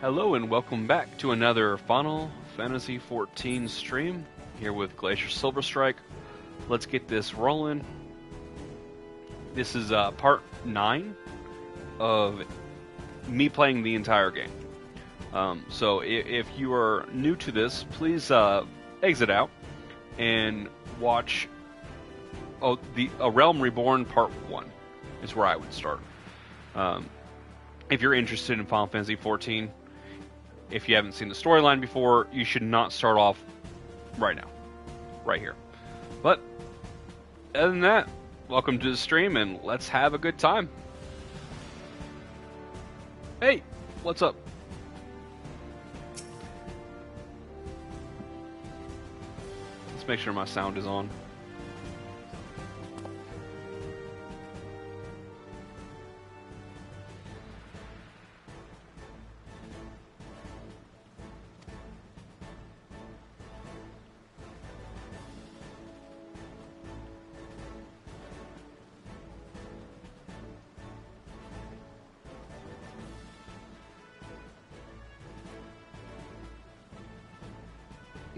Hello and welcome back to another Final Fantasy XIV stream here with Glacier Silverstrike. Let's get this rolling. This is part 9 of me playing the entire game. So if you are new to this, please exit out and watch A Realm Reborn Part 1 is where I would start. If you're interested in Final Fantasy XIV, if you haven't seen the storyline before, you should not start off right now. Right here. But, other than that, welcome to the stream and let's have a good time. Hey, what's up? Let's make sure my sound is on.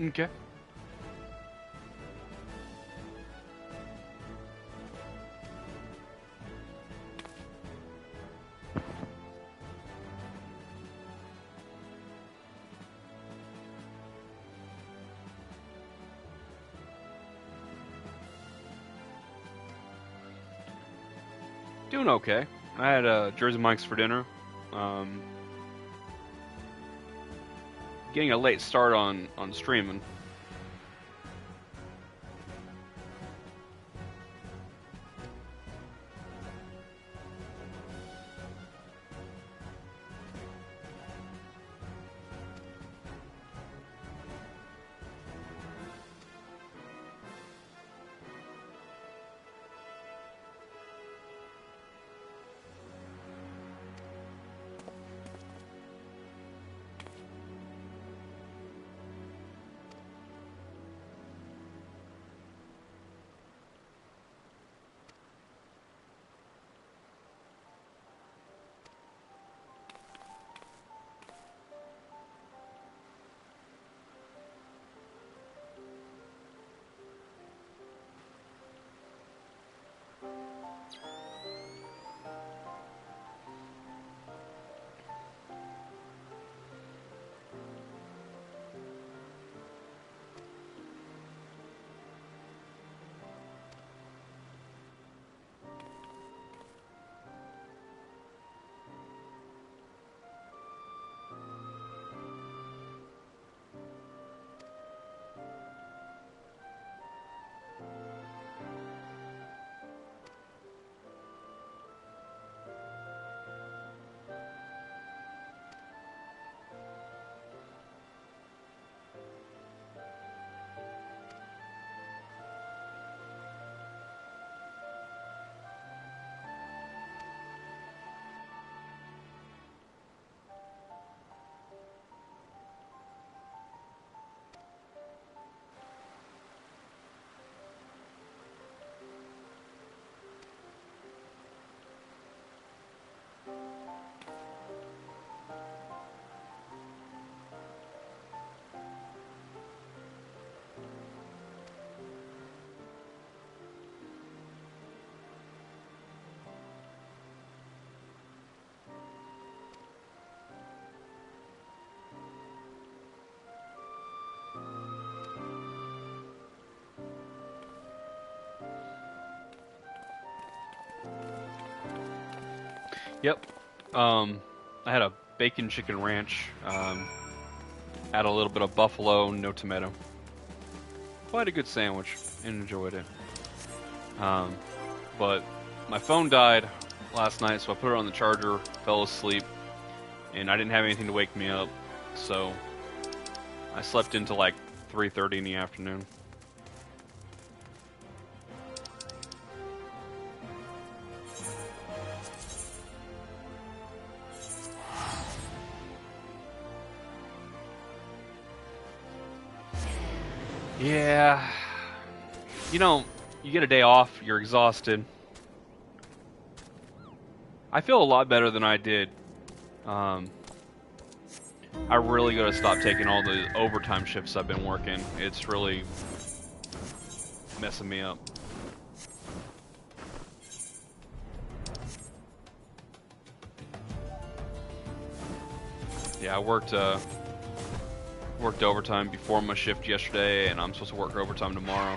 Okay. Doing okay. I had Jersey Mike's for dinner. Getting a late start on streaming. Yep. I had a bacon chicken ranch. Add a little bit of buffalo, no tomato. Quite a good sandwich. Enjoyed it. But my phone died last night, so I put it on the charger, fell asleep, and I didn't have anything to wake me up, so I slept into like 3:30 in the afternoon. Yeah, you know, you get a day off, you're exhausted. I feel a lot better than I did I really gotta stop taking all the overtime shifts I've been working. It's really messing me up. Yeah, I worked overtime before my shift yesterday, and I'm supposed to work overtime tomorrow.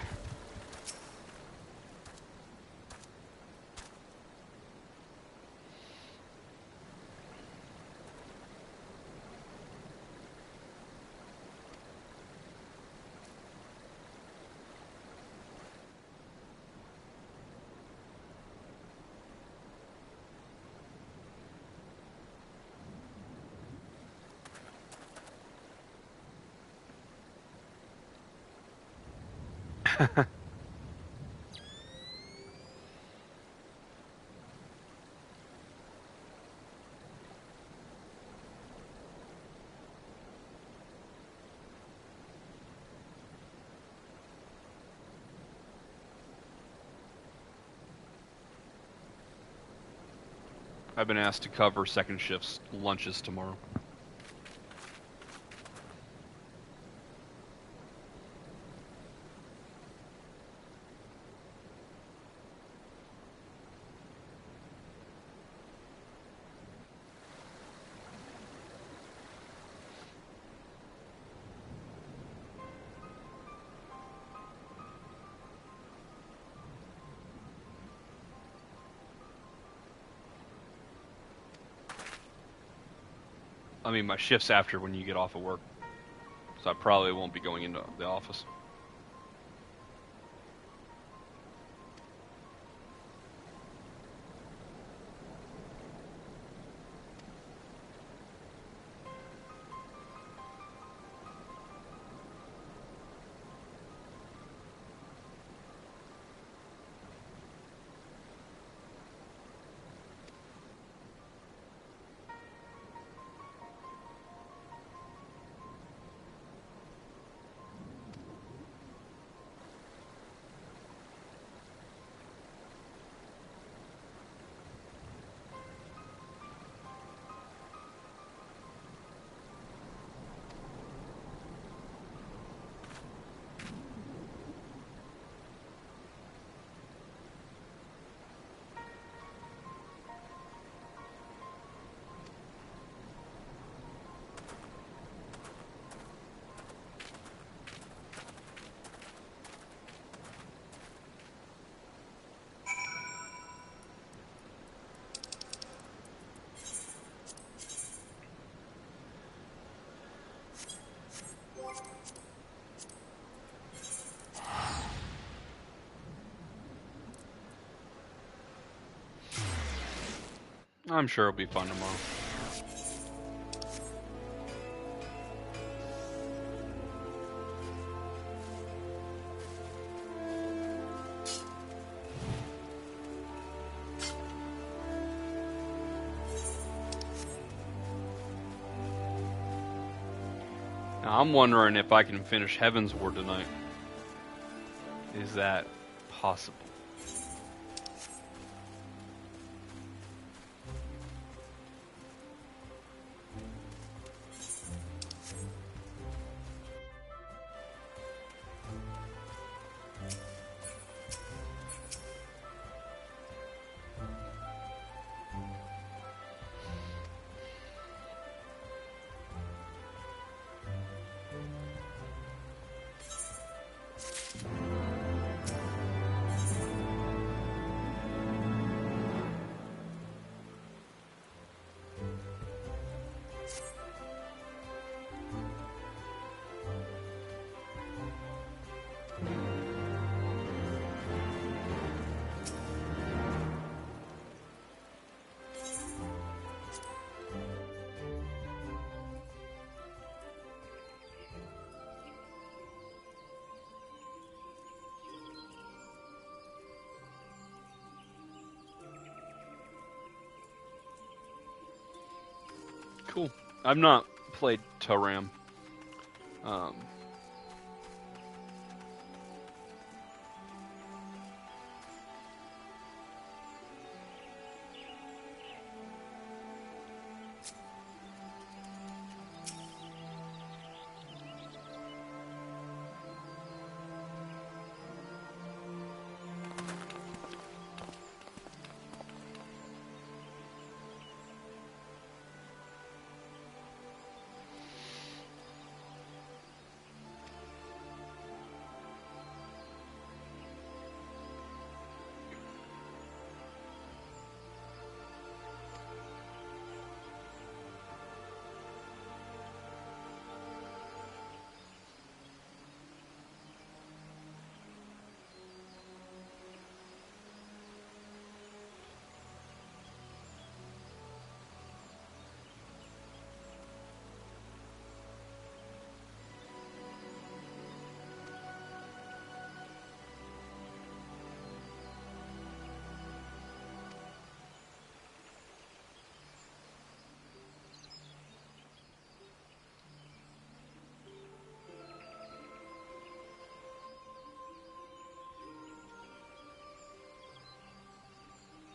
I've been asked to cover second shift's lunches tomorrow. I mean, my shift's after when you get off of work, so I probably won't be going into the office. I'm sure it'll be fun tomorrow. Now, I'm wondering if I can finish Heavensward tonight. Is that possible? Cool. I've not played Toram.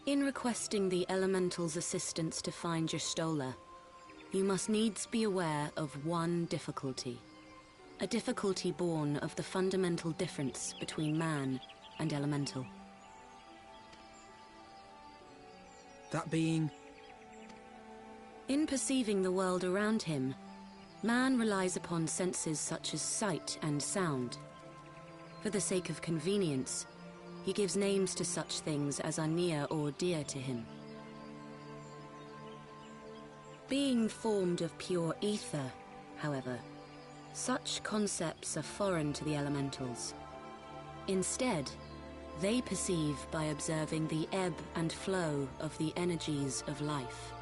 In requesting the Elemental's assistance to find Y'shtola, you must needs be aware of one difficulty. A difficulty born of the fundamental difference between man and Elemental. That being? In perceiving the world around him, man relies upon senses such as sight and sound. For the sake of convenience, he gives names to such things as are near or dear to him. Being formed of pure ether, however, such concepts are foreign to the Elementals. Instead, they perceive by observing the ebb and flow of the energies of life.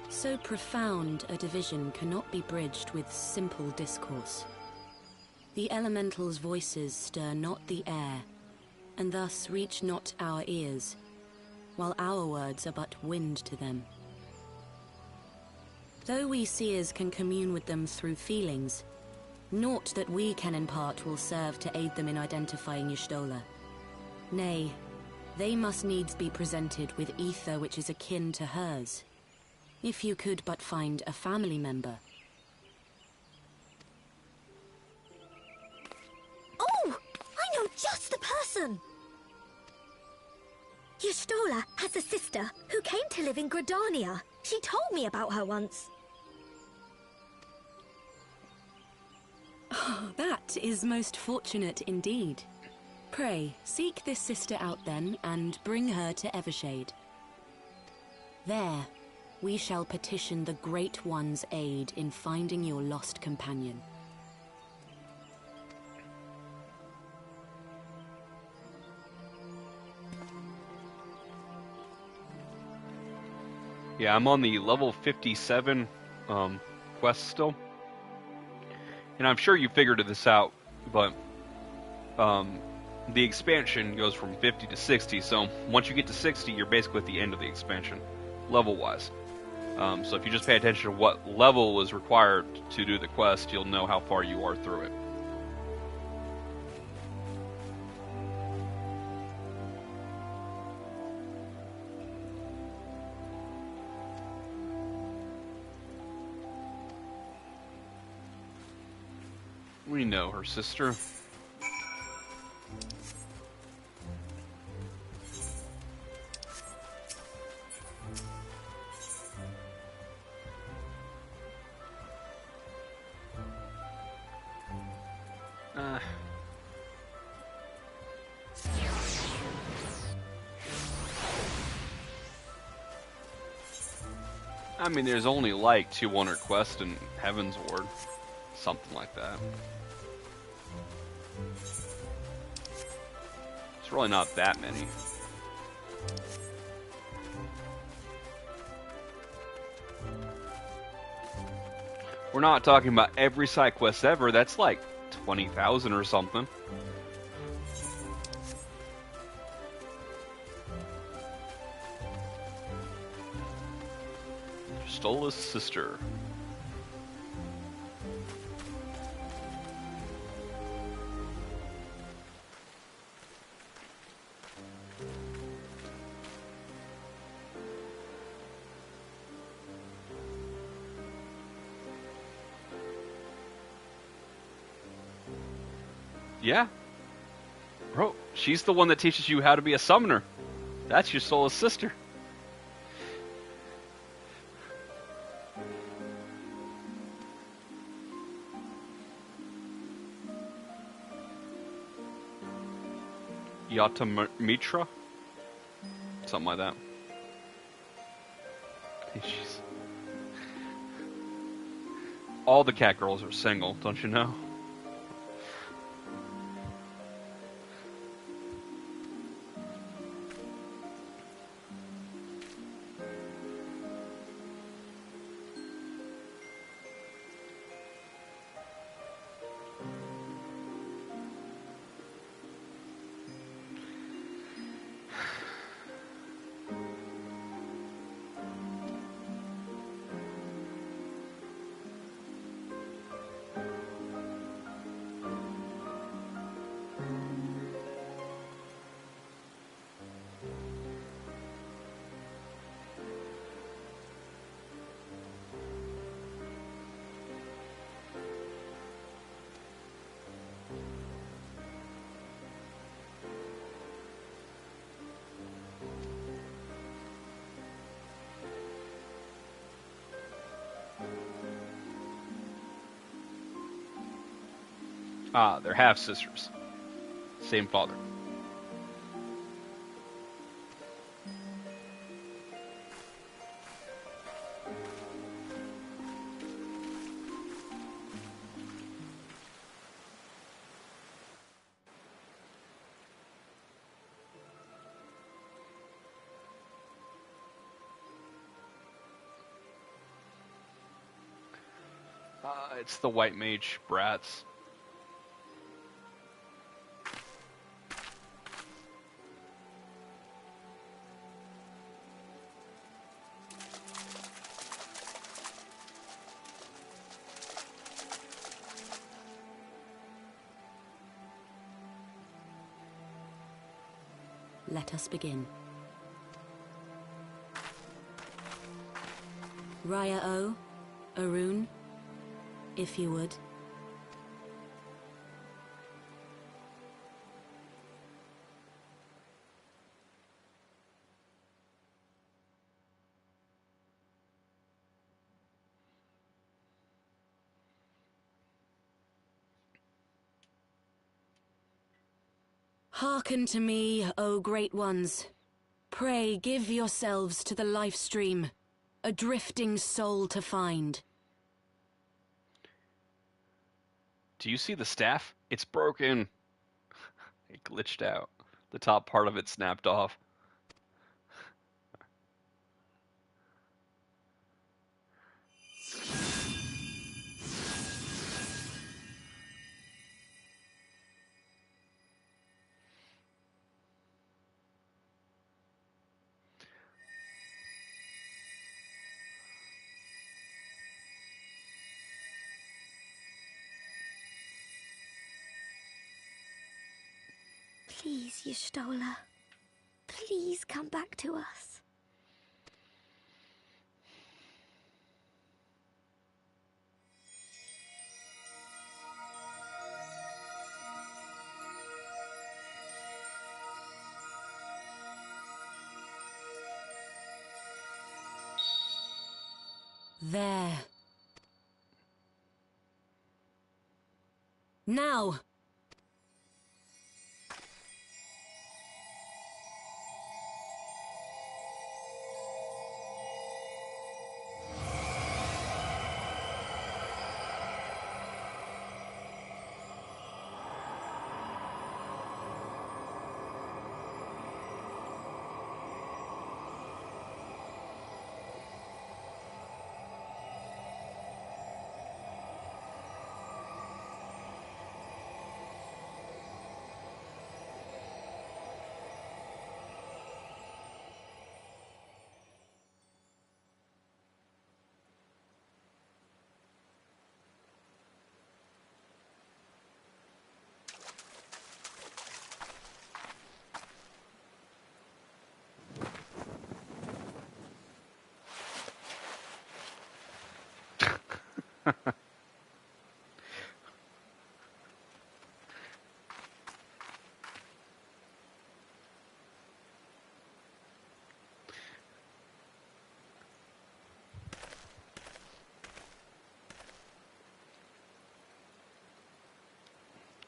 So profound a division cannot be bridged with simple discourse. The Elementals' voices stir not the air, and thus reach not our ears, while our words are but wind to them. Though we seers can commune with them through feelings, naught that we can impart will serve to aid them in identifying Y'shtola. Nay, they must needs be presented with ether which is akin to hers. If you could but find a family member. Oh! I know just the person! Y'shtola has a sister who came to live in Gridania. She told me about her once. Oh, that is most fortunate indeed. Pray, seek this sister out then, and bring her to Evershade. There, we shall petition the Great One's aid in finding your lost companion. Yeah, I'm on the level 57 quest still. And I'm sure you figured this out, but the expansion goes from 50 to 60, so once you get to 60, you're basically at the end of the expansion, level-wise. So if you just pay attention to what level is required to do the quest, you'll know how far you are through it. We know her sister. I mean, there's only like 200 quests in Heavensward. Something like that. It's really not that many. We're not talking about every side quest ever. That's like 20,000 or something. Y'shtola's sister. Yeah. Bro, she's the one that teaches you how to be a summoner. That's Y'shtola's sister. Yatamitra? Something like that. She's... All the cat girls are single, don't you know? Ah, they're half sisters. Same father. It's the white mage brats. Let us begin. Raya O, Arun, if you would. Hearken to me, O great ones. Pray give yourselves to the life stream, a drifting soul to find. Do you see the staff? It's broken. It glitched out. The top part of it snapped off. Please, Y'shtola. Please come back to us. There. Now!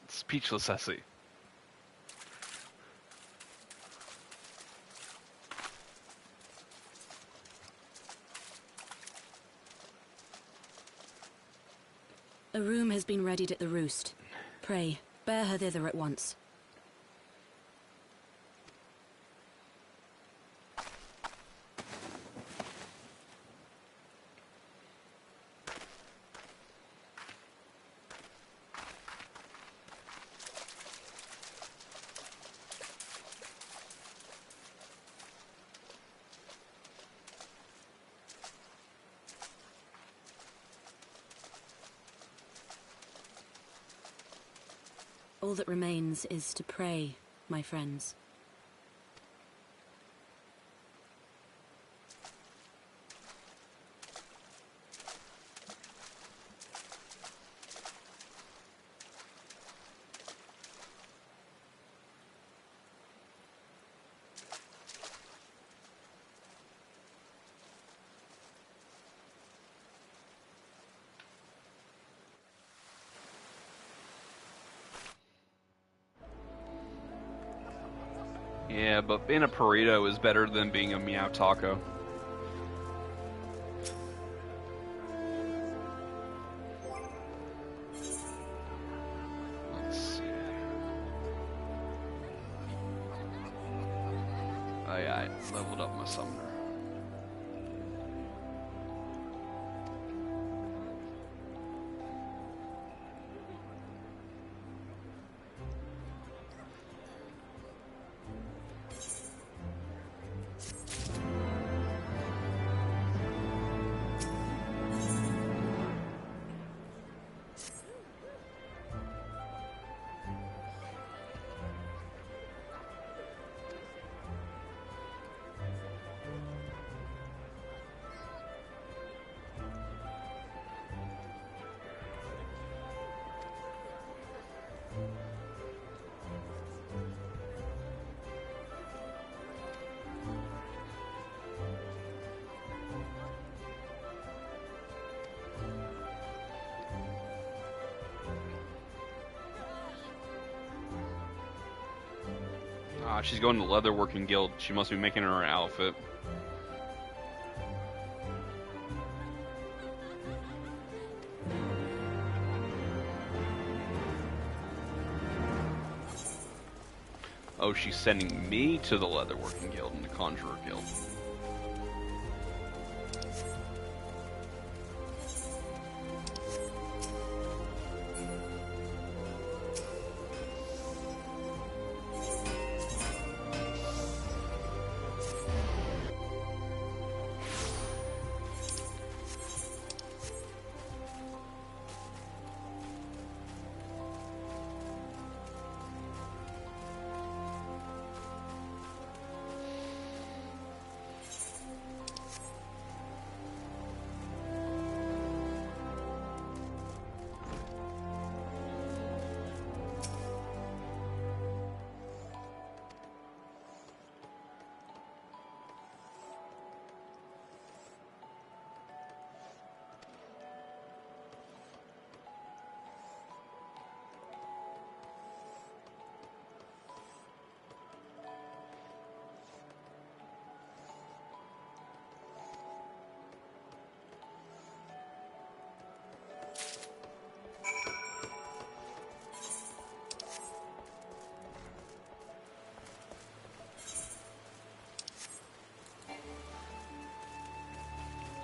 Speechless, Essie. A room has been readied at the roost. Pray, bear her thither at once. All that remains is to pray, my friends. Yeah, but being a burrito is better than being a meow taco. Let's see. Oh yeah, I leveled up my summoner. Ah, she's going to the leatherworking guild. She must be making her an outfit. Oh, she's sending me to the leatherworking guild and the conjurer guild.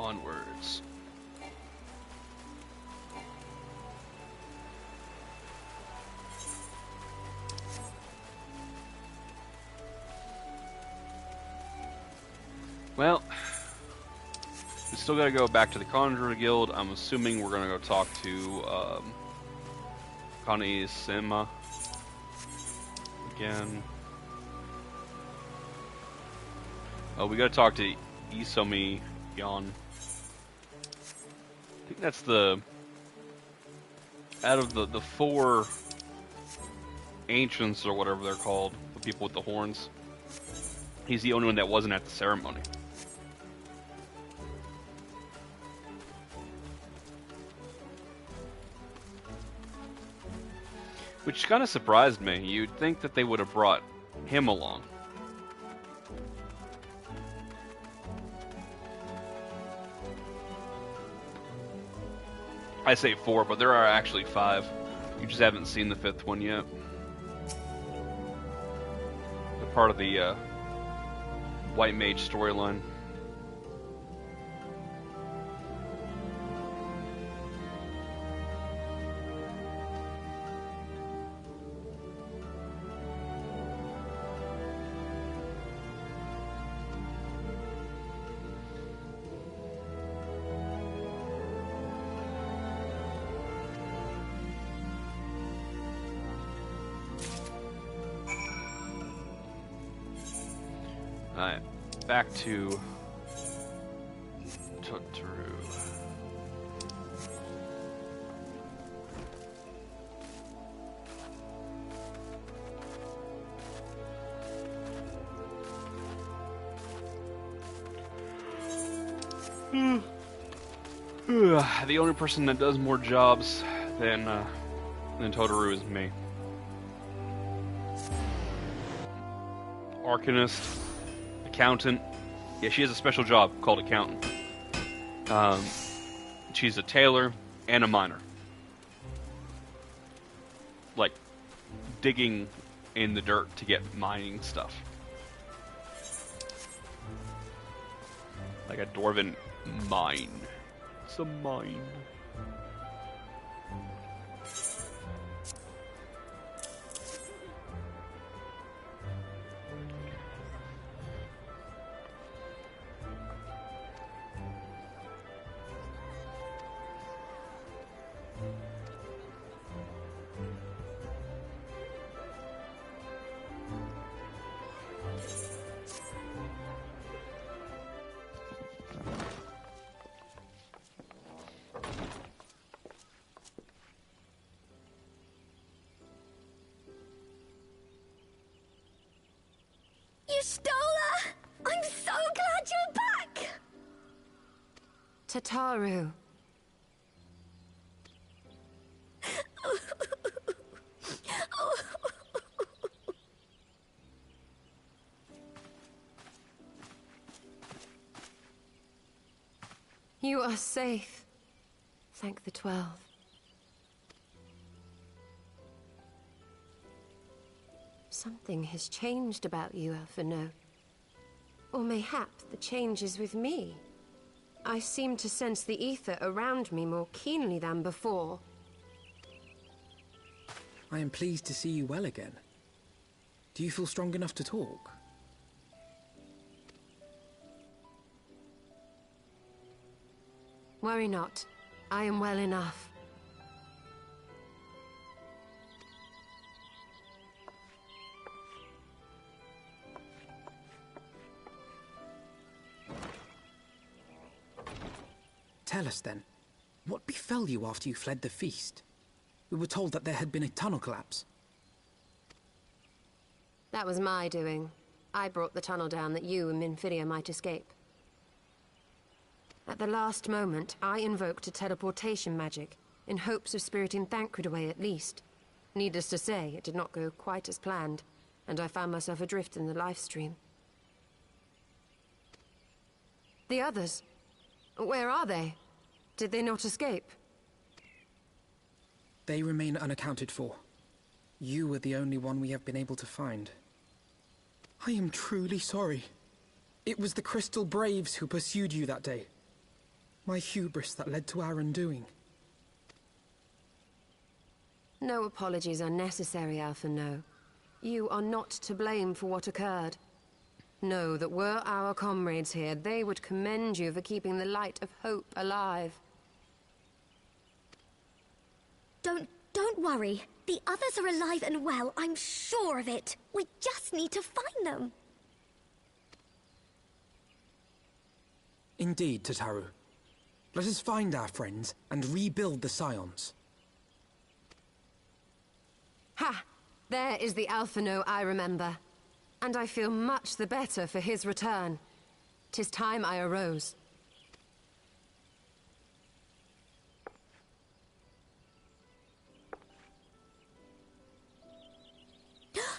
Onwards. Well, we still gotta go back to the Conjurer Guild. I'm assuming we're gonna go talk to Connie Sima again. Oh, we gotta talk to Isomi Yon. I think that's the... out of the four ancients, or whatever they're called, the people with the horns, he's the only one that wasn't at the ceremony. Which kind of surprised me. You'd think that they would have brought him along. I say four, but there are actually five. You just haven't seen the fifth one yet. They're part of the White Mage storyline. Alright, back to Totoro. The only person that does more jobs than Totoro is me. arcanist, accountant. Yeah, she has a special job called accountant. She's a tailor and a miner. Like, digging in the dirt to get mining stuff. Like a dwarven mine. It's a mine. You stole her! I'm so glad you're back! Tataru. You are safe. Thank the 12. Something has changed about you, Alphino. Or mayhap the change is with me. I seem to sense the ether around me more keenly than before. I am pleased to see you well again. Do you feel strong enough to talk? Worry not. I am well enough. Tell us then, what befell you after you fled the feast? We were told that there had been a tunnel collapse. That was my doing. I brought the tunnel down that you and Minfidia might escape. At the last moment, I invoked a teleportation magic, in hopes of spiriting Thancred away at least. Needless to say, it did not go quite as planned, and I found myself adrift in the life stream. The others? Where are they? Did they not escape? They remain unaccounted for. You were the only one we have been able to find. I am truly sorry. It was the Crystal Braves who pursued you that day. My hubris that led to our undoing. No apologies are necessary, Alphino. You are not to blame for what occurred. Know that were our comrades here, they would commend you for keeping the light of hope alive. Don't worry. The others are alive and well, I'm sure of it. We just need to find them. Indeed, Tataru. Let us find our friends and rebuild the Scions. Ha! There is the Alphino I remember. And I feel much the better for his return. 'Tis time I arose.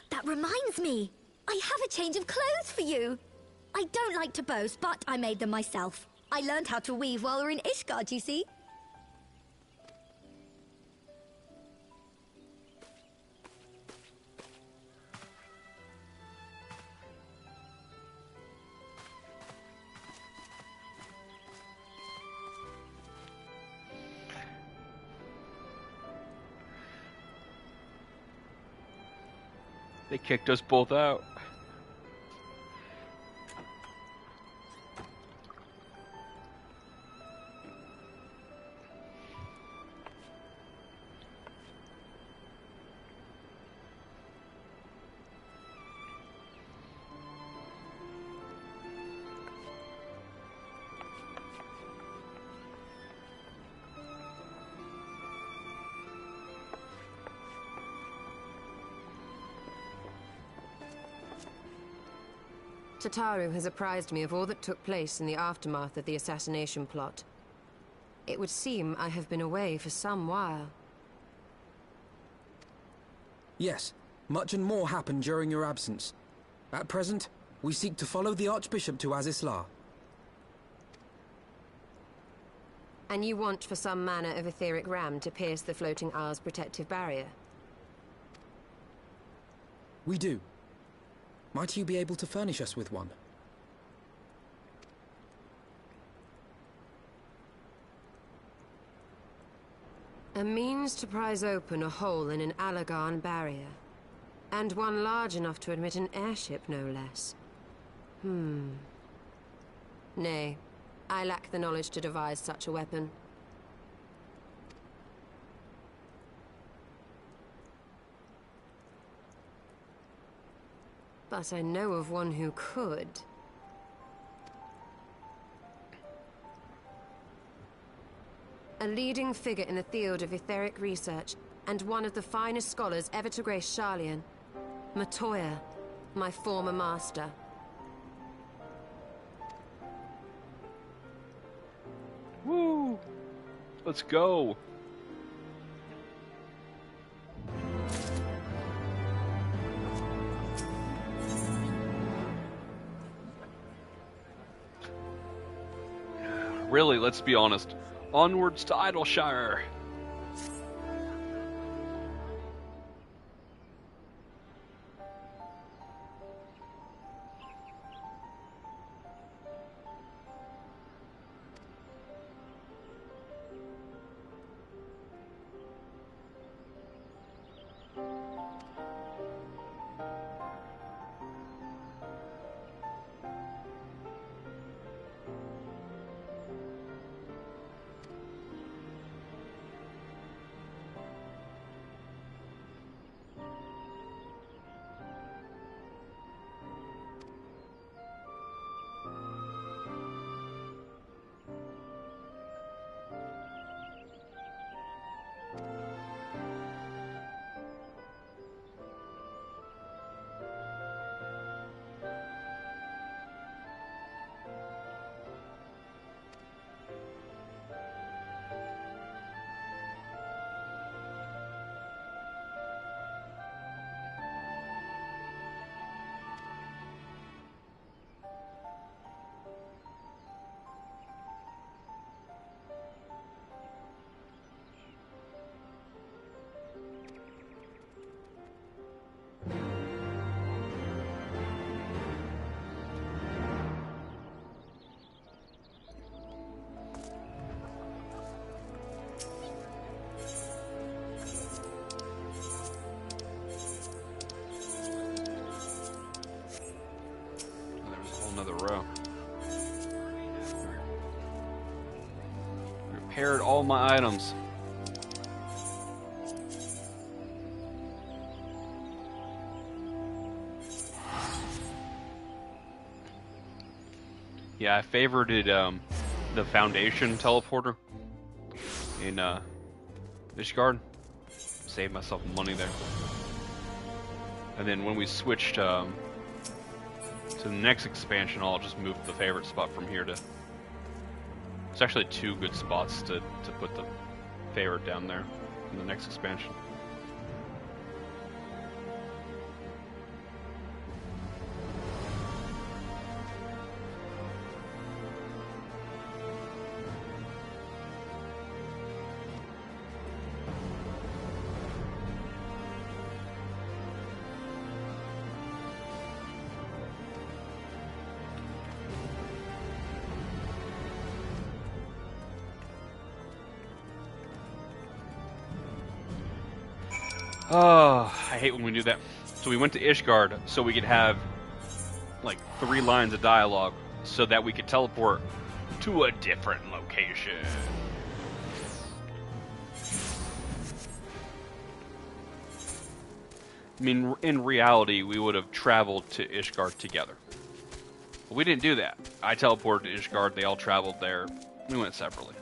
That reminds me. I have a change of clothes for you. I don't like to boast, but I made them myself. I learned how to weave while we're in Ishgard, you see. They kicked us both out. Tataru has apprised me of all that took place in the aftermath of the assassination plot. It would seem I have been away for some while. Yes, much and more happened during your absence. At present, we seek to follow the Archbishop to Azisla. And you want for some manner of etheric ram to pierce the floating isle's protective barrier? We do. Might you be able to furnish us with one? A means to prise open a hole in an Allagan barrier. And one large enough to admit an airship, no less. Nay, I lack the knowledge to devise such a weapon. But I know of one who could. A leading figure in the field of etheric research, and one of the finest scholars ever to grace Sharlayan. Matoya, my former master. Woo! Let's go! Really, let's be honest. Onwards to Idleshire! Another row. Repaired all my items. Yeah, I favorited the Foundation teleporter in Ishgard. Saved myself money there. And then when we switched to the next expansion, I'll just move the favorite spot from here to... It's actually 2 good spots to put the favorite down there in the next expansion. Oh, I hate when we do that. So we went to Ishgard so we could have like 3 lines of dialogue so that we could teleport to a different location. I mean, in reality, we would have traveled to Ishgard together. But we didn't do that. I teleported to Ishgard, they all traveled there. We went separately.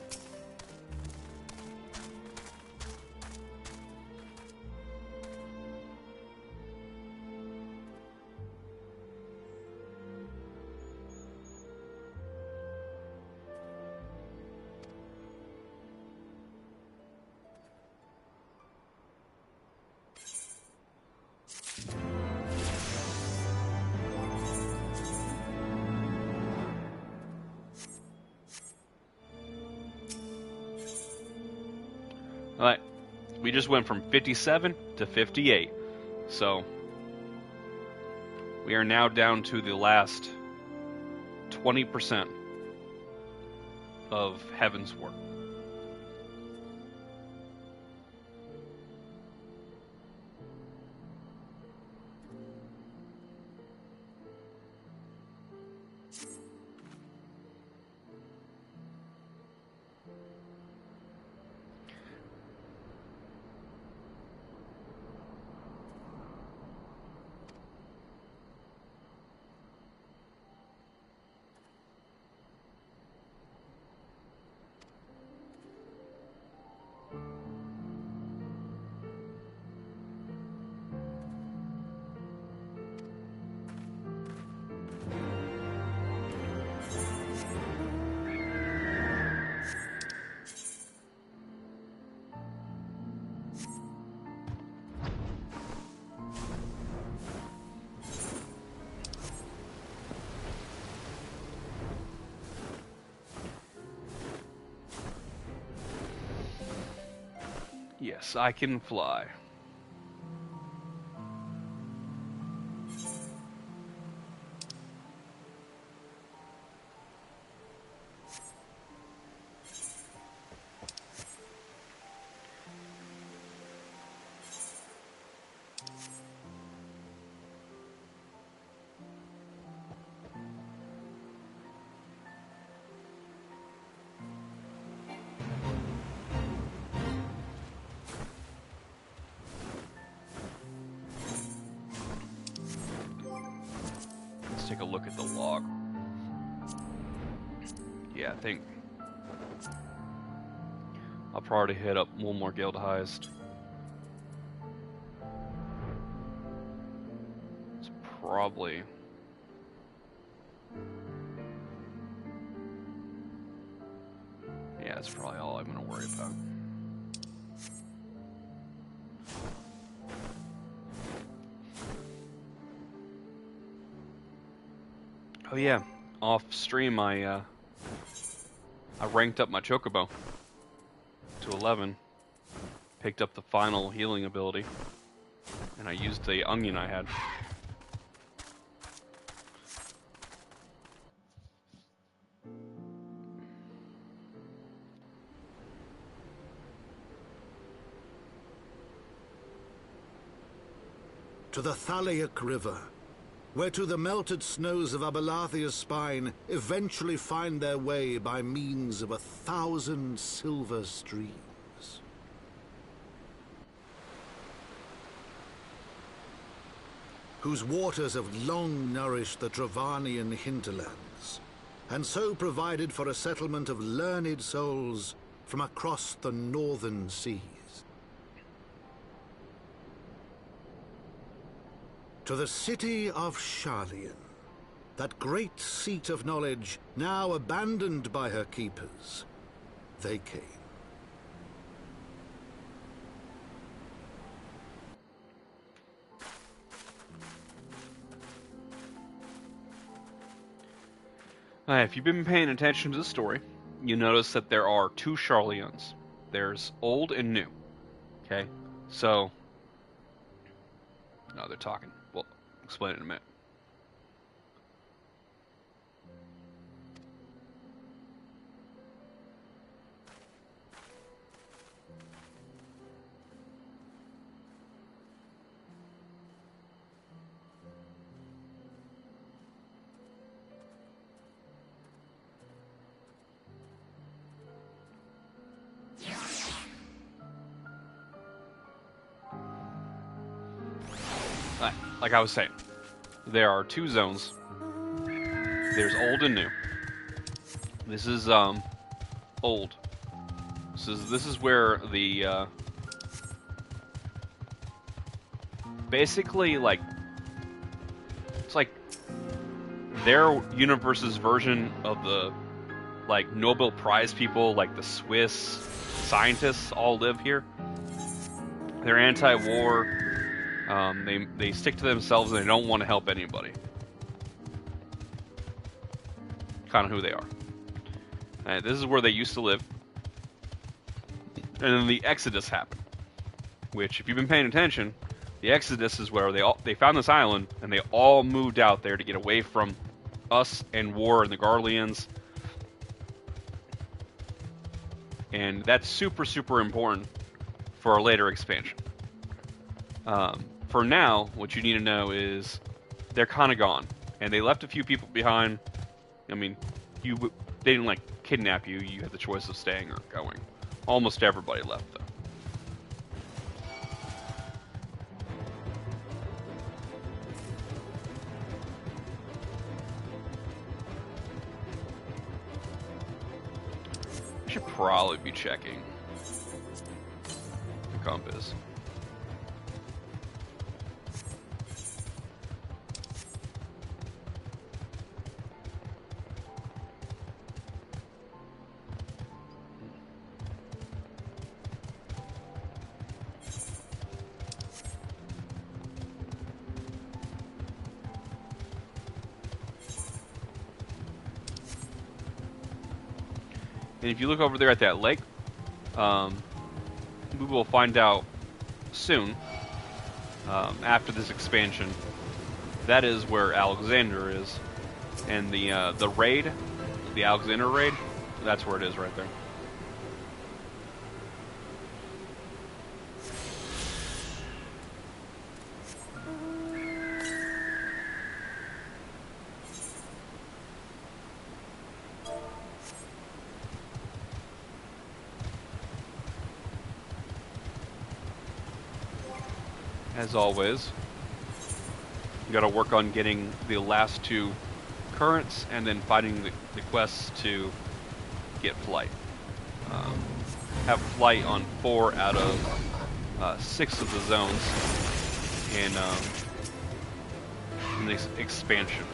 Alright, we just went from 57 to 58. So, we are now down to the last 20% of Heavensward. Yes, I can fly. Take a look at the log. Yeah, I think I'll probably hit up one more guild heist. It's probably that's probably all I'm gonna worry about. Oh yeah, off stream I ranked up my Chocobo to 11, picked up the final healing ability, and I used the onion I had. To the Thalaic River, where to the melted snows of Abelathia's spine eventually find their way by means of 1,000 silver streams. Whose waters have long nourished the Dravanian hinterlands, and so provided for a settlement of learned souls from across the northern seas. To the city of Sharlayan, that great seat of knowledge now abandoned by her keepers, they came. If you've been paying attention to the story, you notice that there are two Sharlayans. There's old and new. Okay? So, no, they're talking. Well, explain it in a minute. Like I was saying, there are two zones. There's old and new. This is old. This is where the basically like it's like their universe's version of the like Nobel Prize people, like the Swiss scientists, all live here. They're anti-war. They stick to themselves and they don't want to help anybody. Kind of who they are. And this is where they used to live. And then the Exodus happened, which, if you've been paying attention, the Exodus is where they found this island, and they all moved out there to get away from us and war and the Garleans. And that's super, super important for a later expansion. For now, what you need to know is they're kind of gone, and they left a few people behind. I mean, they didn't like kidnap you. You had the choice of staying or going. Almost everybody left, though. I should probably be checking the compass. And if you look over there at that lake, we will find out soon, after this expansion, that is where Alexander is. And the raid, the Alexander raid, that's where it is right there. As always, you gotta work on getting the last 2 currents and then fighting the quests to get flight. Have flight on 4 out of 6 of the zones in this expansion.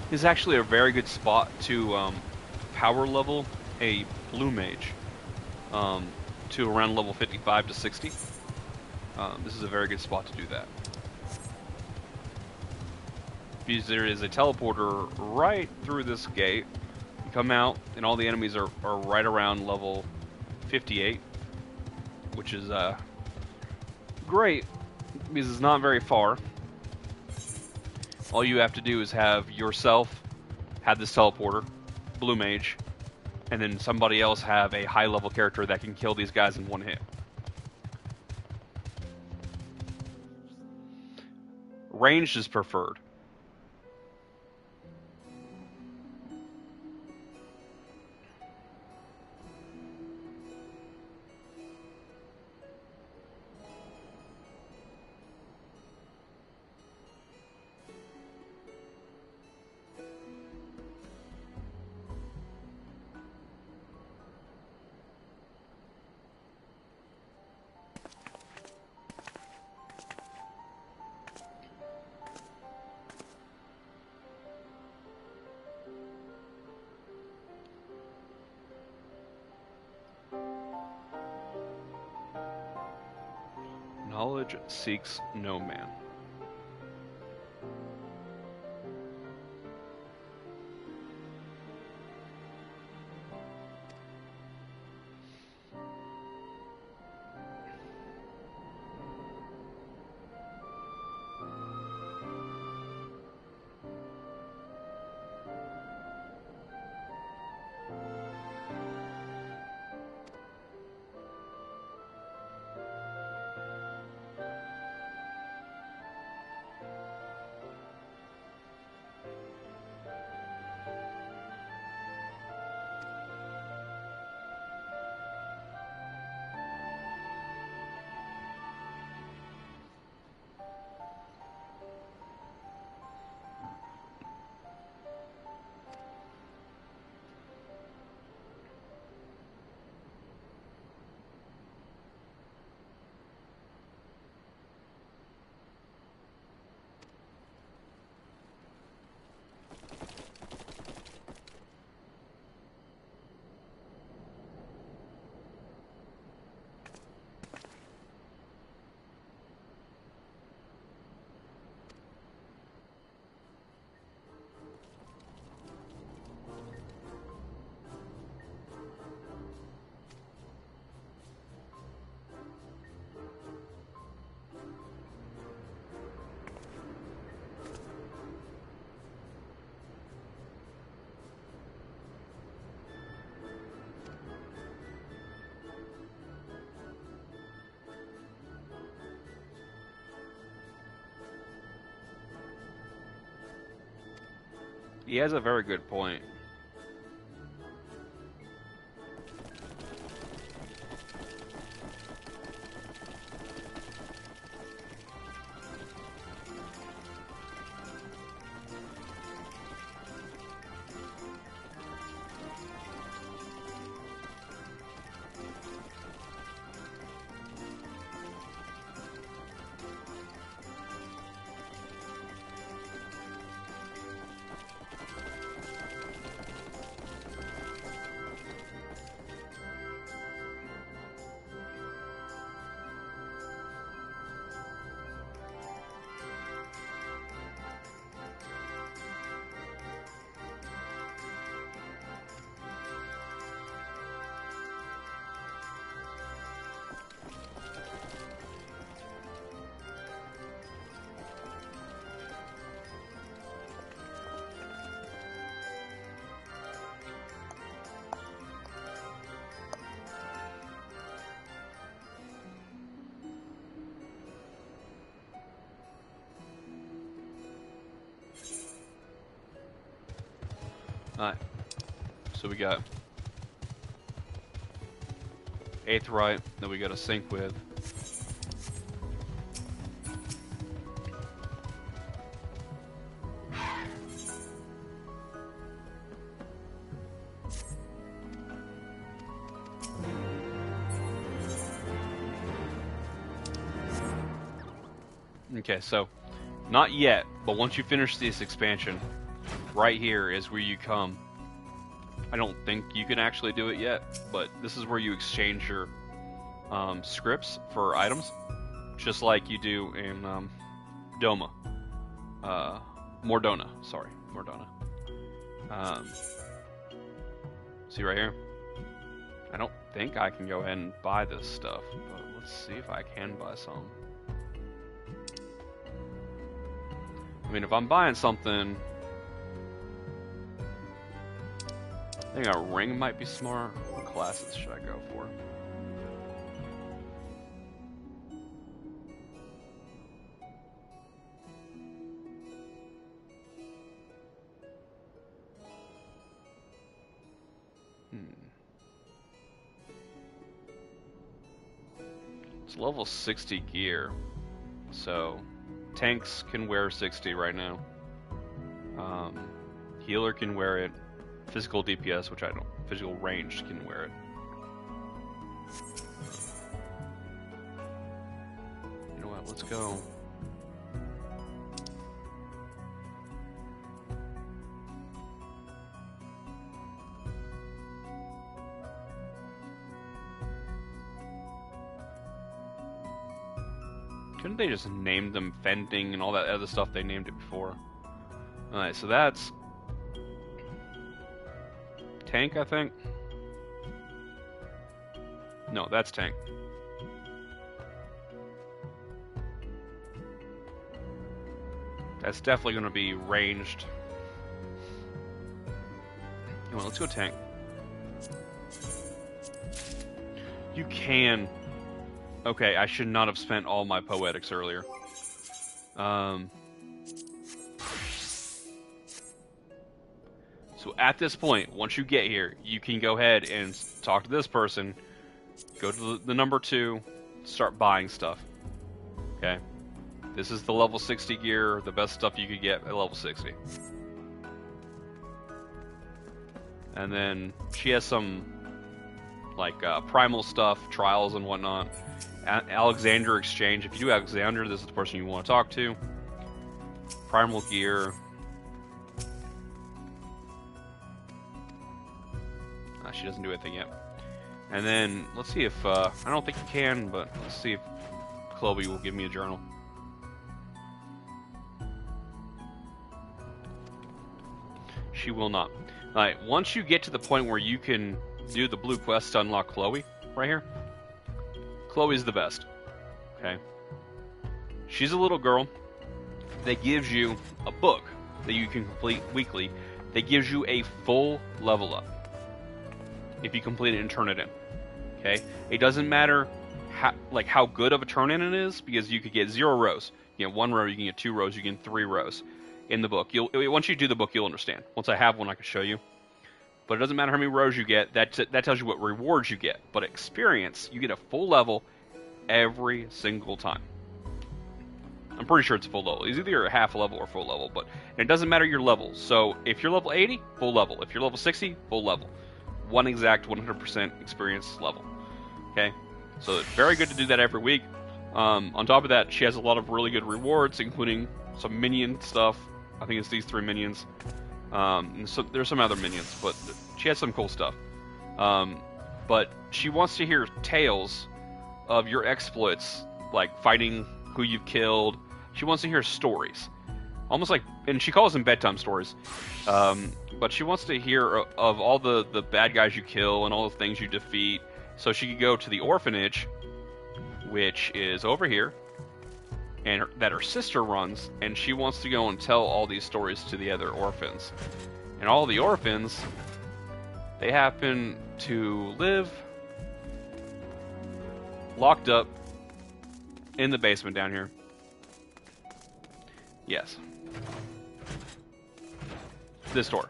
Is actually a very good spot to power level a blue mage to around level 55 to 60. This is a very good spot to do that. Because there is a teleporter right through this gate. You come out, and all the enemies are right around level 58, which is great, because it's not very far. All you have to do is have yourself have this teleporter, blue mage, and then somebody else have a high-level character that can kill these guys in one hit. Ranged is preferred. Knowledge seeks no man. He has a very good point. Alright, so we got Aetheryte that we got to sync with. Okay, so not yet, but once you finish this expansion, right here is where you come. I don't think you can actually do it yet, but this is where you exchange your scripts for items, just like you do in Doma. Mordona, sorry, Mordona. See right here? I don't think I can go ahead and buy this stuff, but let's see if I can buy some. I mean, if I'm buying something, I think a ring might be smart. What classes should I go for? It's level 60 gear, so tanks can wear 60 right now. Healer can wear it. Physical DPS, which I don't. Physical ranged can wear it. You know what? Let's go. Couldn't they just name them Fending and all that other stuff they named it before? Alright, so that's tank, I think. No, that's tank. That's definitely going to be ranged. Well, let's go tank. You can. Okay, I should not have spent all my poetics earlier. So at this point, once you get here, you can go ahead and talk to this person, go to the number 2, start buying stuff. Okay? This is the level 60 gear, the best stuff you could get at level 60. And then she has some, like, primal stuff, trials and whatnot. Alexander Exchange. If you do Alexander, this is the person you want to talk to. Primal gear. She doesn't do anything yet. And then, let's see if, I don't think you can, but let's see if Chloe will give me a journal. She will not. Alright, once you get to the point where you can do the blue quest to unlock Chloe, right here, Chloe's the best. Okay? She's a little girl that gives you a book that you can complete weekly that gives you a full level up if you complete it and turn it in. Okay? It doesn't matter how good of a turn in it is, because you could get 0 rows. You get 1 row, you can get 2 rows, you can get 3 rows. in the book. Once you do the book, you'll understand. Once I have one, I can show you. But it doesn't matter how many rows you get. That tells you what rewards you get. But experience, you get a full level every single time. I'm pretty sure it's a full level. It's either a half level or full level, but it doesn't matter your levels. So if you're level 80, full level. If you're level 60, full level. One exact 100% experience level. Okay? So it's very good to do that every week. On top of that, she has a lot of really good rewards, including some minion stuff. I think it's these 3 minions. And so there's some other minions, but she has some cool stuff. But she wants to hear tales of your exploits, like fighting who you've killed. She wants to hear stories. Almost like, and she calls them bedtime stories. But she wants to hear of all the bad guys you kill and all the things you defeat. So she could go to the orphanage, which is over here, and that her sister runs, and she wants to go and tell all these stories to the other orphans. And all the orphans, they happen to live locked up in the basement down here. Yes. This door.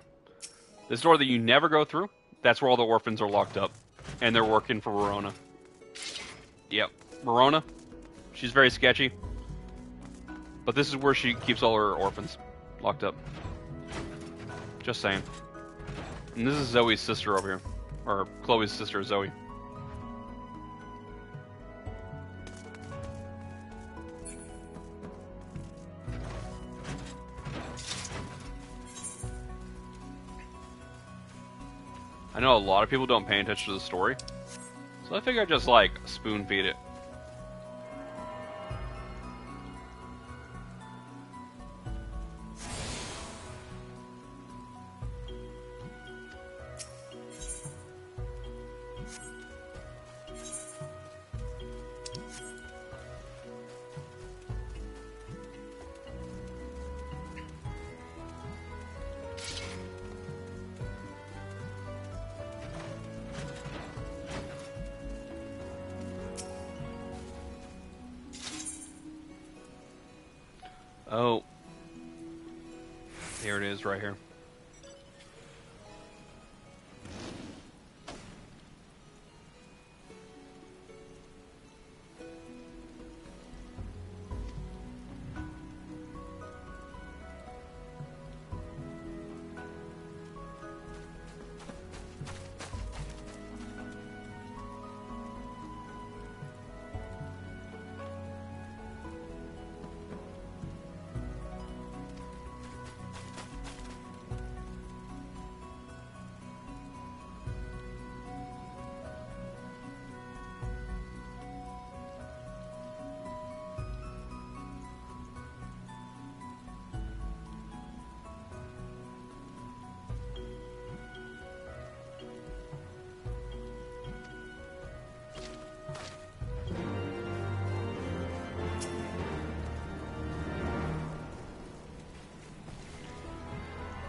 This door that you never go through, that's where all the orphans are locked up. And they're working for Verona. Yep. Verona. She's very sketchy. But this is where she keeps all her orphans locked up. Just saying. And this is Zoe's sister over here. Or Chloe's sister, Zoe. I know a lot of people don't pay attention to the story, so I figure I'd just, like, spoon feed it. Oh. Here it is, right here.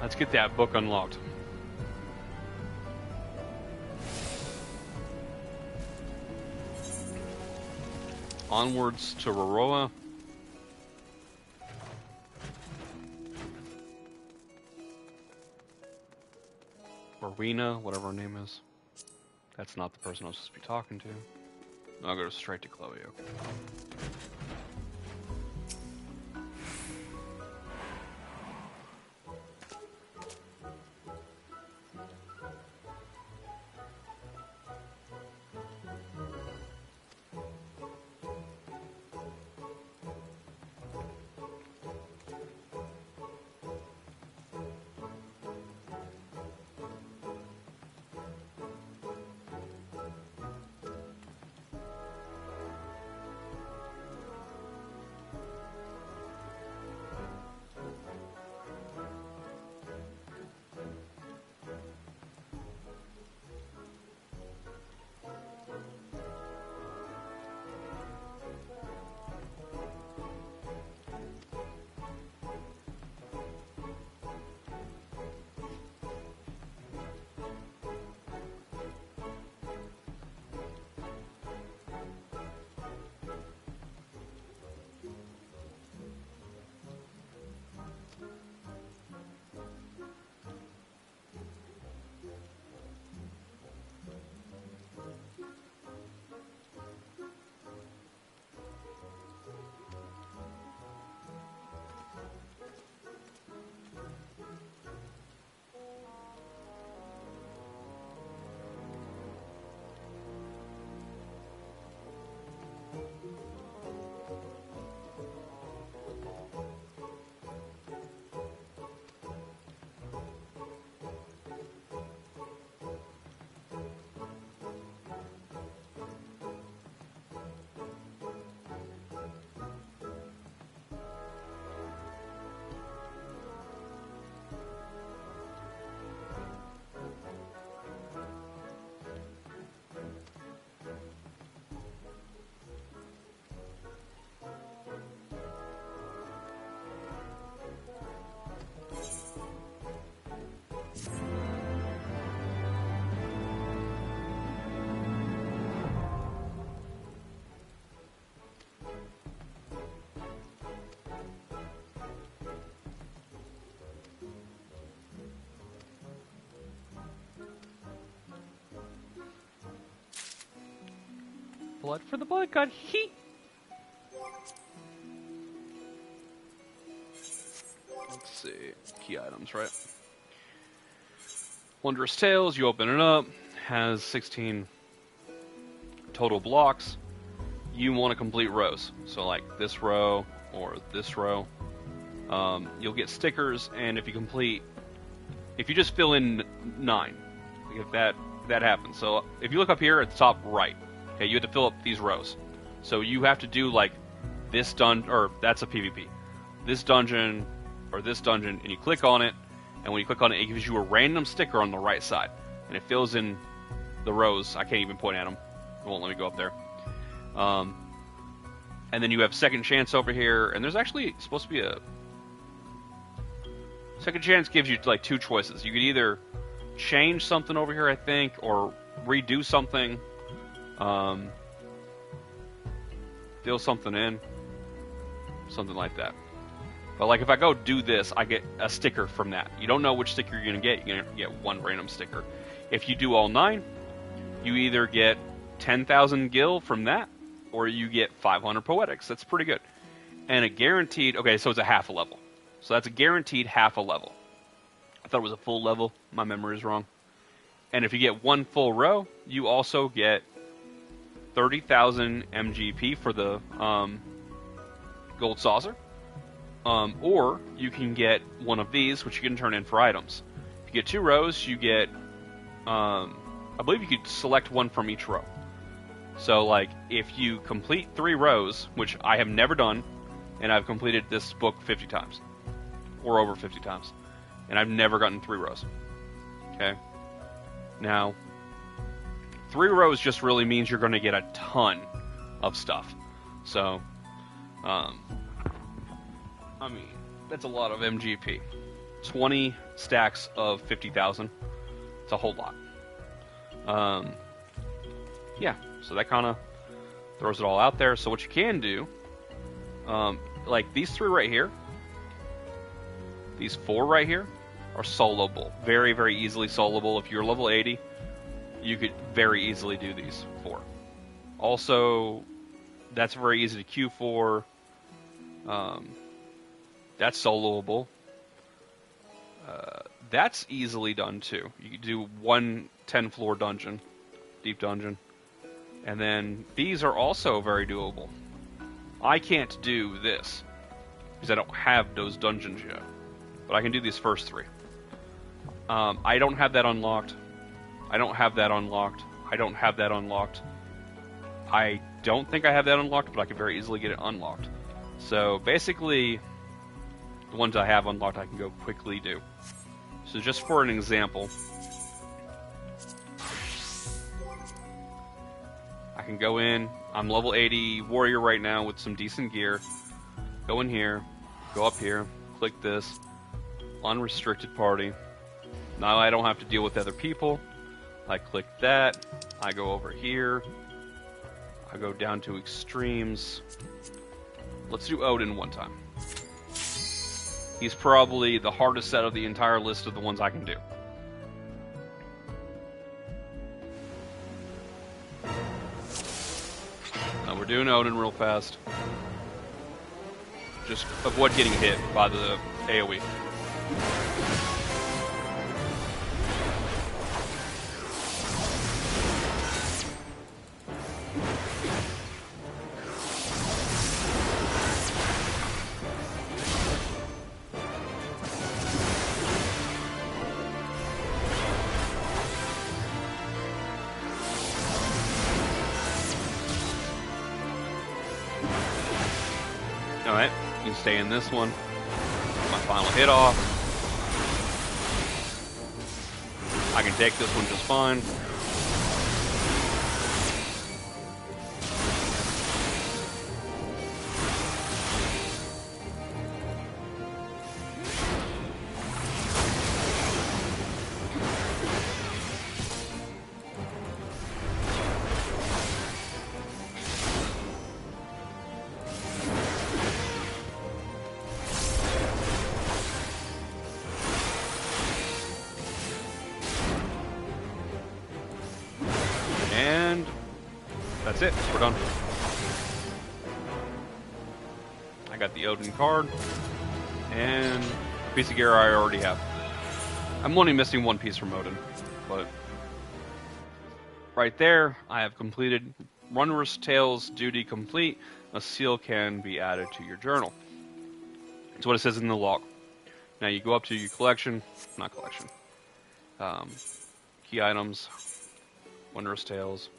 Let's get that book unlocked. Onwards to Roroa. Rowena, whatever her name is. That's not the person I was supposed to be talking to. I'll go straight to Chloe, okay. Blood for the blood god. Heat. Let's see. Key items, right? Wondrous Tales. You open it up. Has 16 total blocks. You want to complete rows. So like this row or this row. You'll get stickers, and if you just fill in 9, if that happens. So if you look up here at the top right, okay, you have to fill up these rows. So you have to do like this or that's a PvP. This dungeon or this dungeon, and you click on it, and when you click on it, it gives you a random sticker on the right side, and it fills in the rows. I can't even point at them. It won't let me go up there. And then you have second chance over here, and there's actually supposed to be a second chance. Gives you like 2 choices. You could either change something over here, I think, or redo something, fill something in, something like that. But like if I go do this, I get a sticker from that. You don't know which sticker you're gonna get. You're gonna get one random sticker. If you do all 9, you either get 10,000 gil from that, or you get 500 poetics. That's pretty good. And a guaranteed, okay, so it's a half a level. So that's a guaranteed half a level. I thought it was a full level. My memory is wrong. And if you get 1 full row, you also get 30,000 MGP for the gold saucer. Or you can get one of these, which you can turn in for items. If you get 2 rows, you get, I believe you could select 1 from each row. So, like, if you complete 3 rows, which I have never done, and I've completed this book 50 times, or over 50 times, and I've never gotten 3 rows. Okay? Now, 3 rows just really means you're going to get a ton of stuff. So, I mean, that's a lot of MGP. 20 stacks of 50,000. It's a whole lot. Yeah, so that kind of throws it all out there. So what you can do, like these 3 right here, these 4 right here, are soloable. Very, very easily soloable. If you're level 80, you could very easily do these 4. Also, that's very easy to queue for. That's soloable. That's easily done too. You can do 1 10-floor dungeon, deep dungeon. And then these are also very doable. I can't do this because I don't have those dungeons yet. But I can do these first 3. I don't have that unlocked. I don't have that unlocked. I don't have that unlocked. I don't think I have that unlocked, but I could very easily get it unlocked. So basically, the ones I have unlocked I can go quickly do. So just for an example, I can go in, I'm level 80 warrior right now with some decent gear. Go in here, go up here, click this, unrestricted party. Now I don't have to deal with other people. I click that, I go over here, I go down to extremes. Let's do Odin one time. He's probably the hardest set of the entire list of the ones I can do. Now we're doing Odin real fast. Just avoid getting hit by the AoE. Alright, you can stay in this one. My final hit off. I can take this one just fine. that's it. We're done. I got the Odin card. And a piece of gear I already have. I'm only missing one piece from Odin. But right there, I have completed Runner's Tales duty complete. A seal can be added to your journal. That's what it says in the log. Now you go up to your collection, not collection, key items, Wondrous Tales,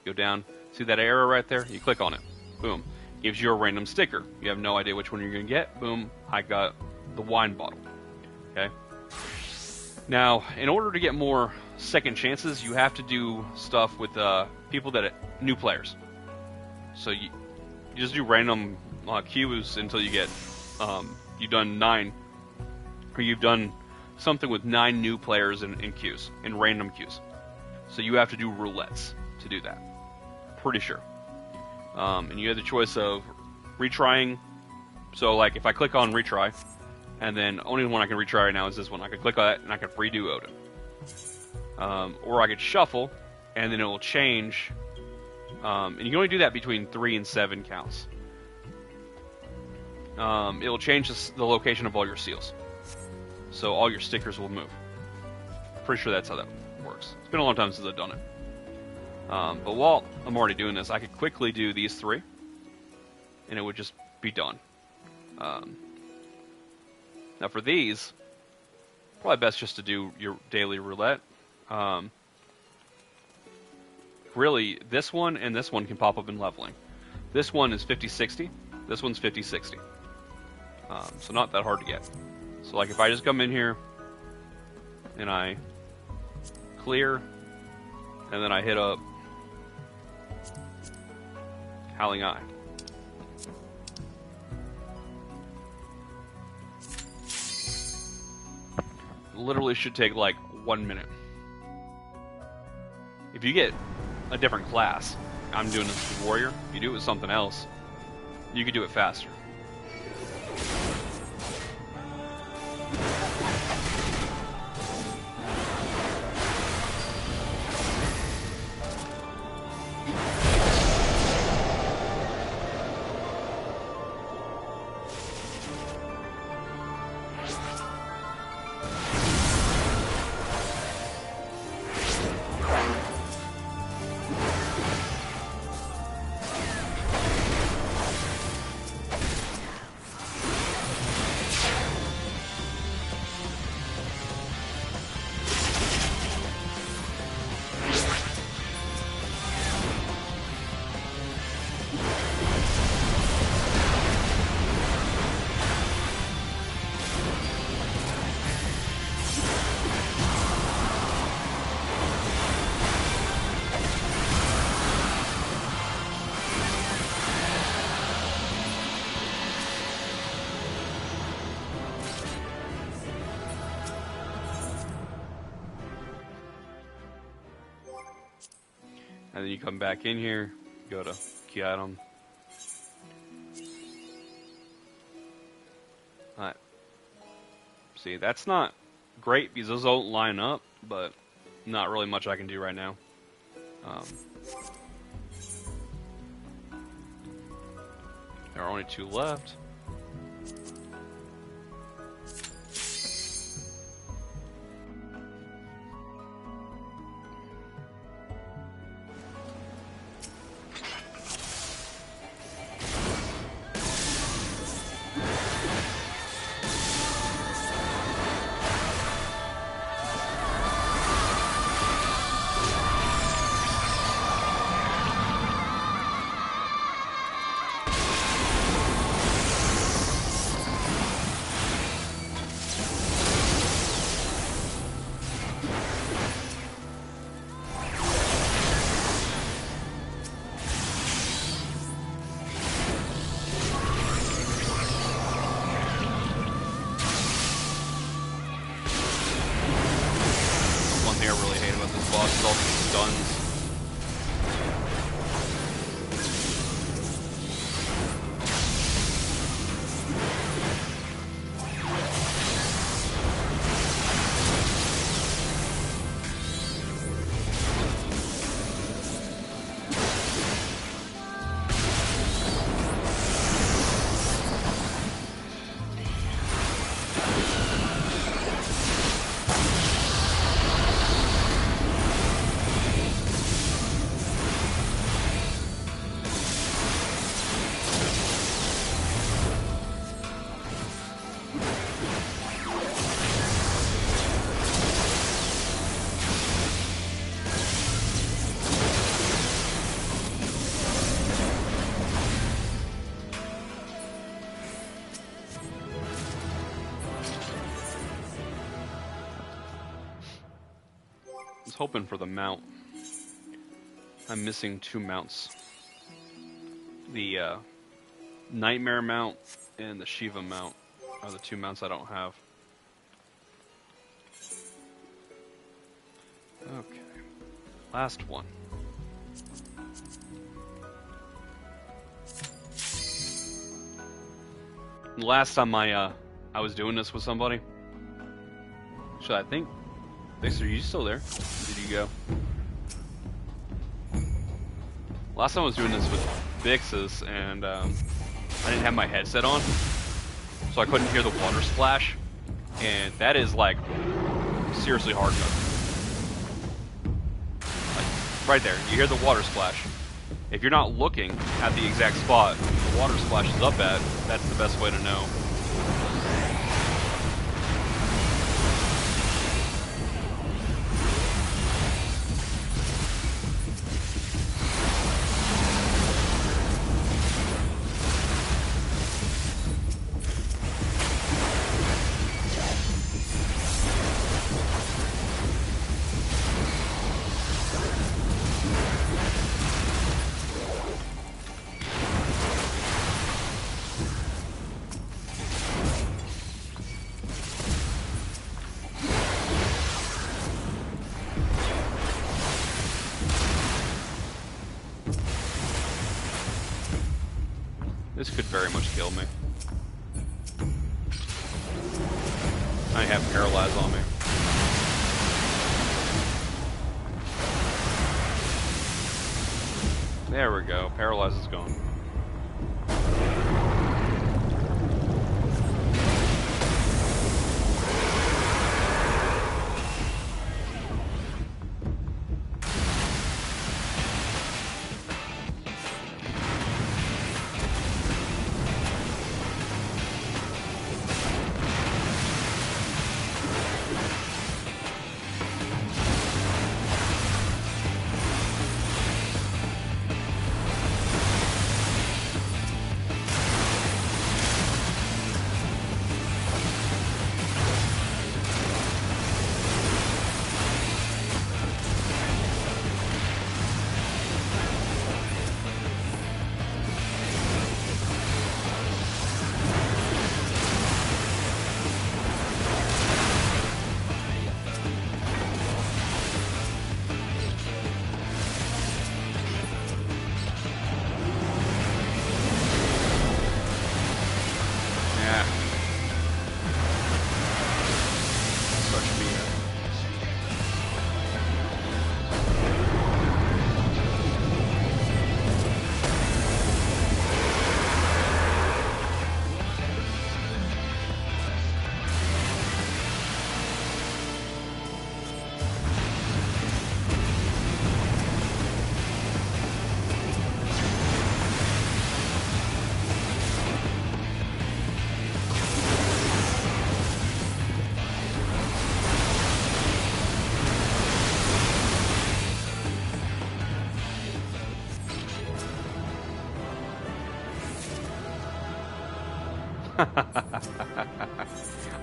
go down, see that arrow right there? You click on it, boom, gives you a random sticker. You have no idea which one you're going to get, boom, I got the wine bottle, okay? Now, in order to get more second chances, you have to do stuff with people that new players. So you just do random queues until you get, you've done 9, or you've done something with 9 new players in queues, in random queues. So you have to do roulettes to do that. Pretty sure. And you have the choice of retrying. So like if I click on retry, and then only one I can retry right now is this one. I could click on that and I could redo Odin. Or I could shuffle, and then it will change. And you can only do that between 3 and 7 counts. It will change the location of all your seals. So all your stickers will move. Pretty sure that's how that works. It's been a long time since I've done it. But while I'm already doing this, I could quickly do these 3, and it would just be done. Now for these, probably best just to do your daily roulette. Really, this one and this one can pop up in leveling. This one is 50-60. This one's 50-60. So not that hard to get. So like if I just come in here and I clear, and then I hit up Howling Eye. Literally should take like 1 minute. If you get a different class, I'm doing this with Warrior, if you do it with something else, you could do it faster. And then you come back in here, go to key item. Alright. See, that's not great because those don't line up, but not really much I can do right now. There are only 2 left. hoping for the mount. I'm missing 2 mounts. The Nightmare mount and the Shiva mount are the 2 mounts I don't have. Okay. Last one. Last time I was doing this with somebody. Actually, I think... Vixer, are you still there? Did you go? Last time I was doing this with Vix's, and I didn't have my headset on, so I couldn't hear the water splash, and that is, like, seriously hard mode. Like, right there, you hear the water splash. If you're not looking at the exact spot the water splashes up at, that's the best way to know. This could very much kill me. I have Paralyze on me. There we go. Paralyze is gone.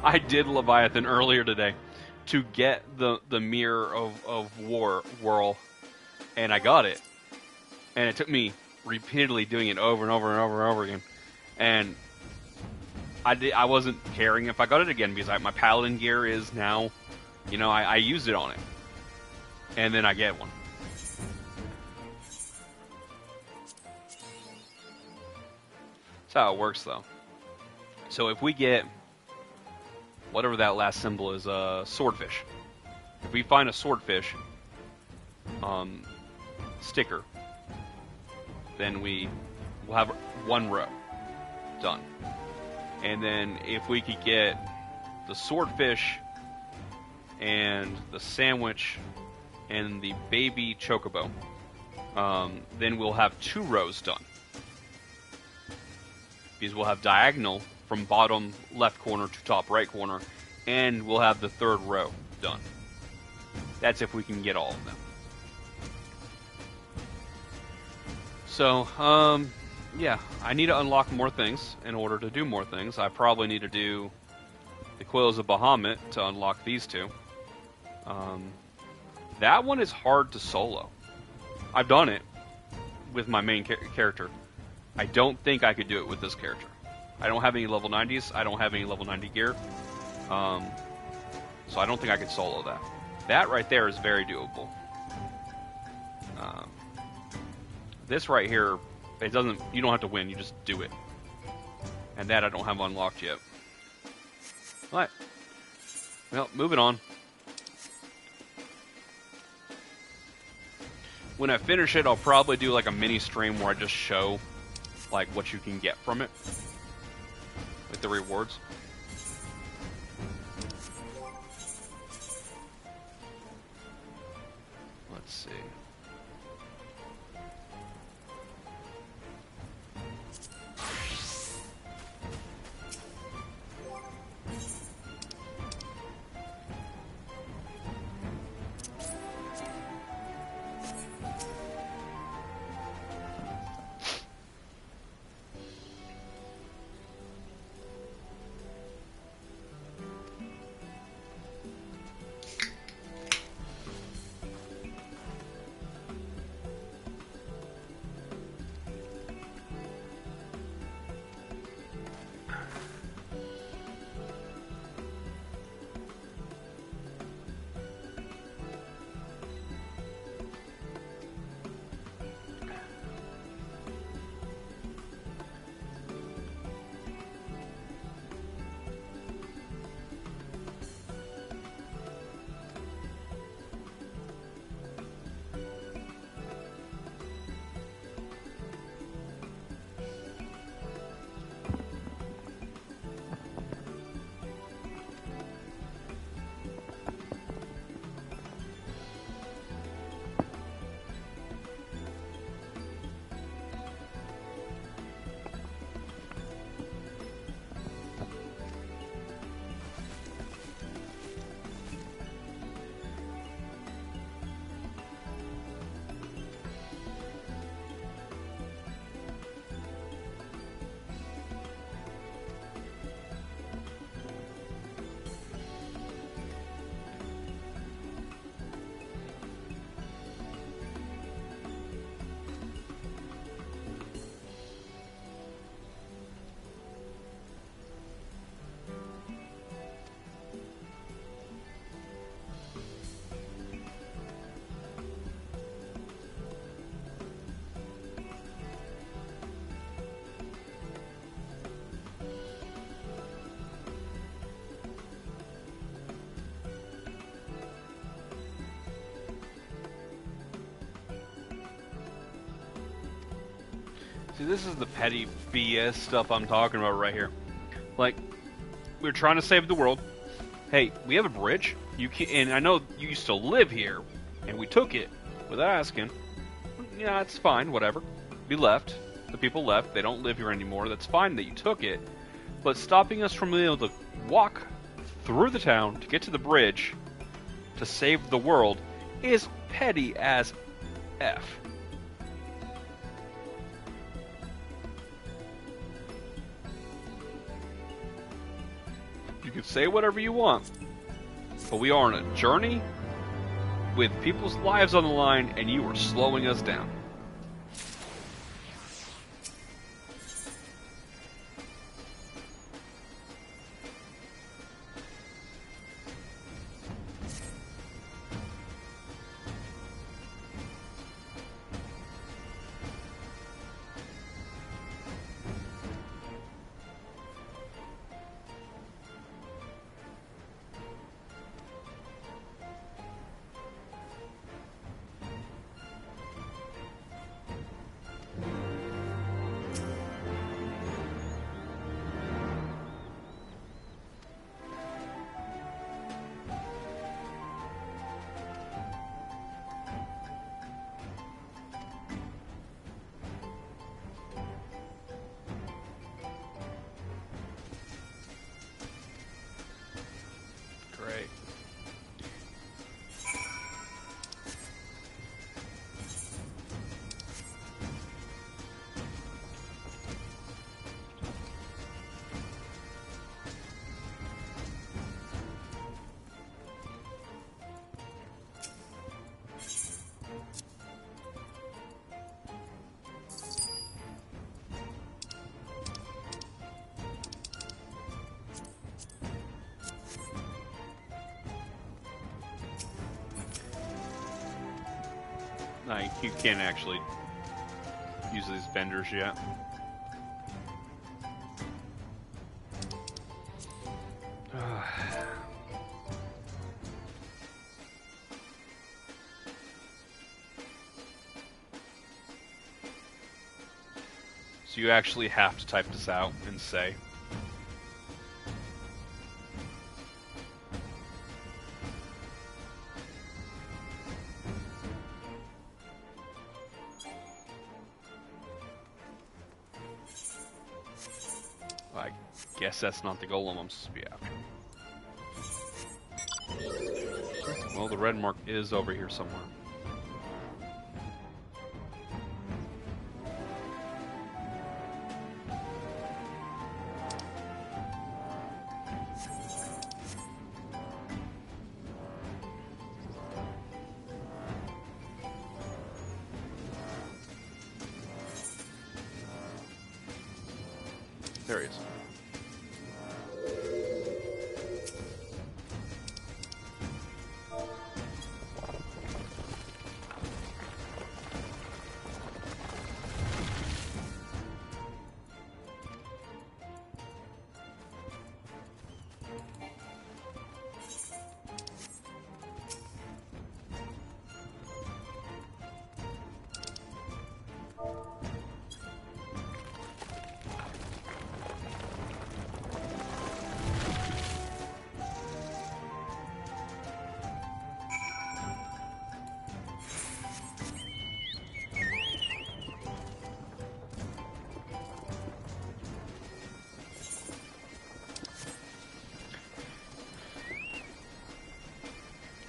I did Leviathan earlier today to get the Mirror of Whirl, and I got it. And it took me repeatedly doing it over and over and over and over again. And I wasn't caring if I got it again because my Paladin gear is now, you know, I used it on it. And then I get one. That's how it works, though. So if we get whatever that last symbol is, swordfish. If we find a swordfish sticker, then we will have 1 row done. And then if we could get the swordfish and the sandwich and the baby chocobo, then we'll have 2 rows done. Because we'll have diagonal from bottom left corner to top right corner, and we'll have the 3rd row done. That's if we can get all of them. So, yeah, I need to unlock more things in order to do more things. I probably need to do the Coils of Bahamut to unlock these 2. That one is hard to solo. I've done it with my main character. I don't think I could do it with this character. I don't have any level 90s. I don't have any level 90 gear. So I don't think I could solo that. That right there is very doable. This right here, it doesn't. You don't have to win. You just do it. And that I don't have unlocked yet. Alright. Well, moving on. When I finish it, I'll probably do like a mini stream where I just show like what you can get from it with the rewards. Let's see. See, this is the petty BS stuff I'm talking about right here. Like, we're trying to save the world. Hey, we have a bridge. You can, and I know you used to live here, and we took it without asking. Yeah, it's fine, whatever. We left. The people left. They don't live here anymore. That's fine that you took it. But stopping us from being able to walk through the town to get to the bridge to save the world is petty as F. You can say whatever you want, but we are on a journey with people's lives on the line, and you are slowing us down. Like, you can't actually use these vendors yet. So you actually have to type this out and say. I guess that's not the golem I'm supposed to be after. Well, the red mark is over here somewhere. There he is.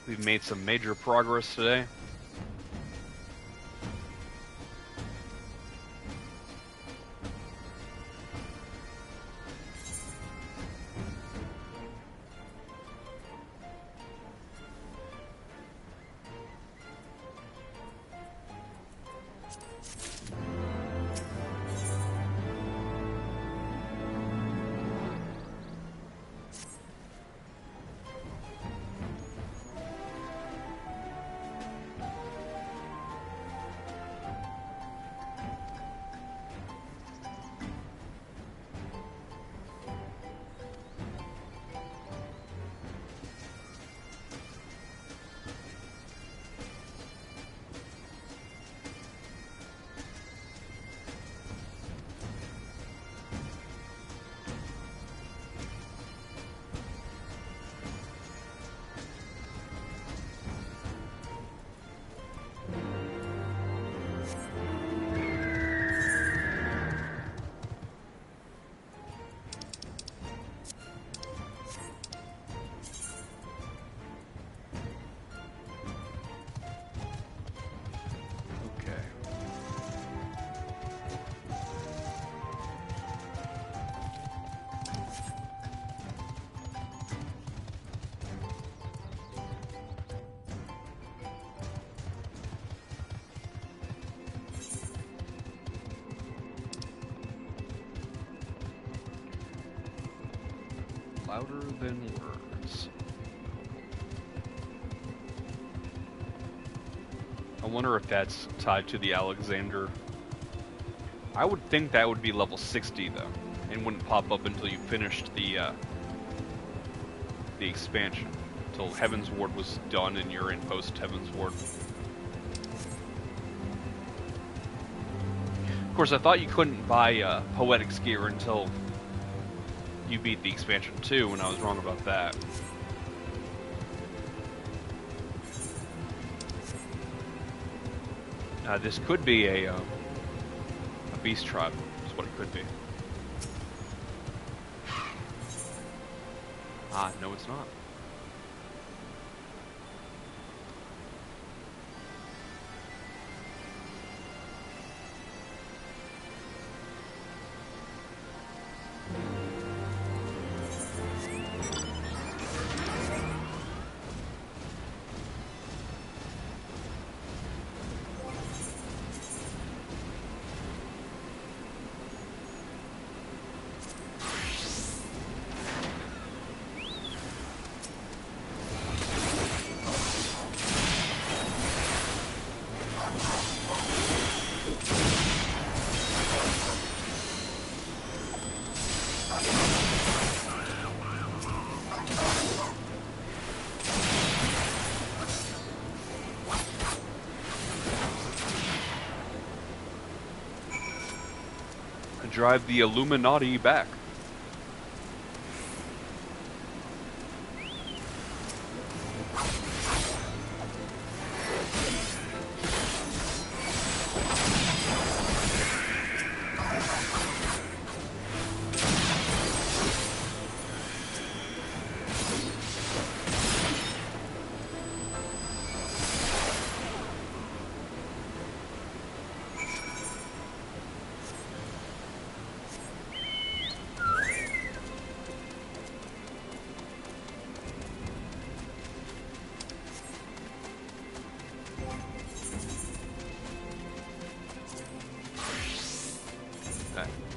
We've made some major progress today. Louder than words. I wonder if that's tied to the Alexander. I would think that would be level 60 though, and wouldn't pop up until you finished the expansion, until Heavensward was done and you're in post Heavensward. Of course, I thought you couldn't buy Poetics gear until you beat the expansion too, and I was wrong about that. This could be a beast tribe, is what it could be. Ah, no it's not. drive the Illuminati back.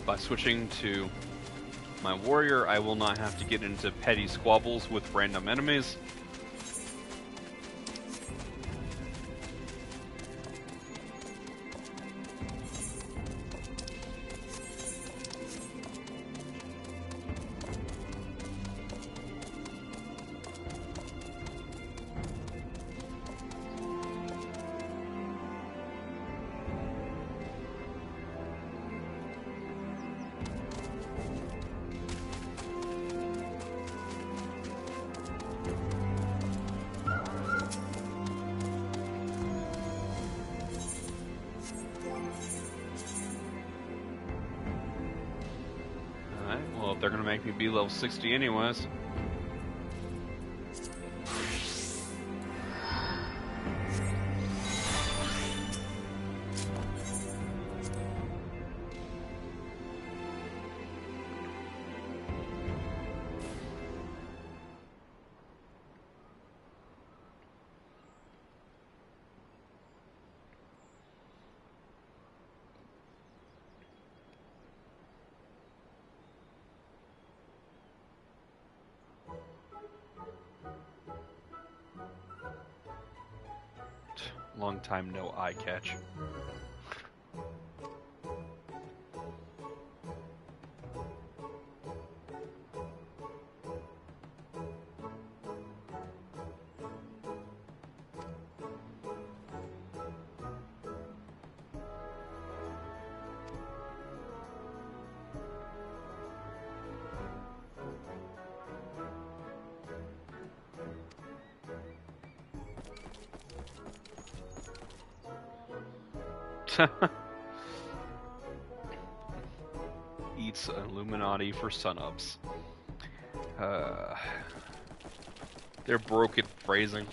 By switching to my warrior, I will not have to get into petty squabbles with random enemies. Well, if they're gonna make me be level 60 anyways. Long time no eye catch. Eats Illuminati for sunups. They're broken phrasing.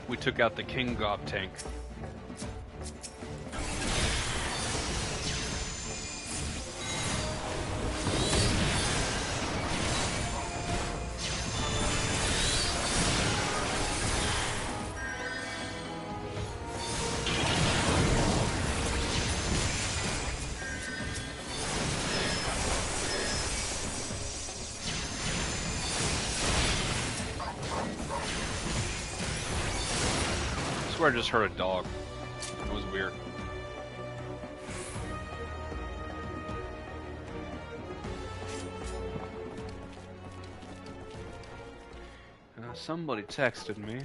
We took out the King Gob tank. I just heard a dog. It was weird. Somebody texted me.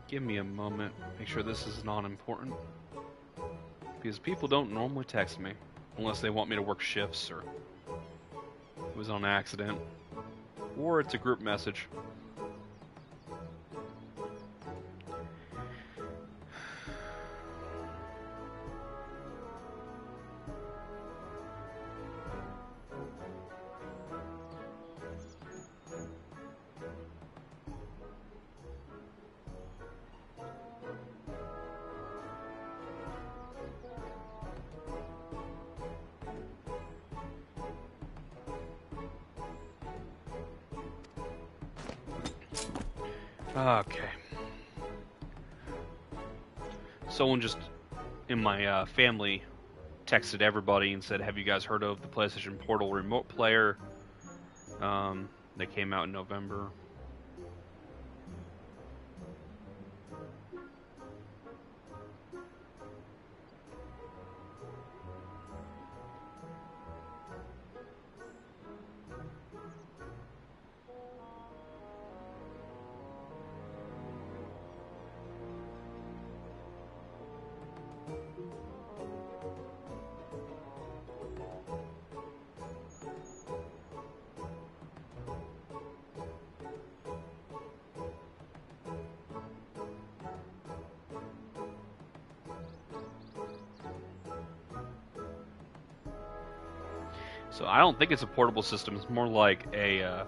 Give me a moment. Make sure this is not important. Because people don't normally text me. Unless they want me to work shifts or it was on accident. Or it's a group message. Okay. Someone just in my family texted everybody and said, have you guys heard of the PlayStation Portal Remote Player? They came out in November. So I don't think it's a portable system. It's more like a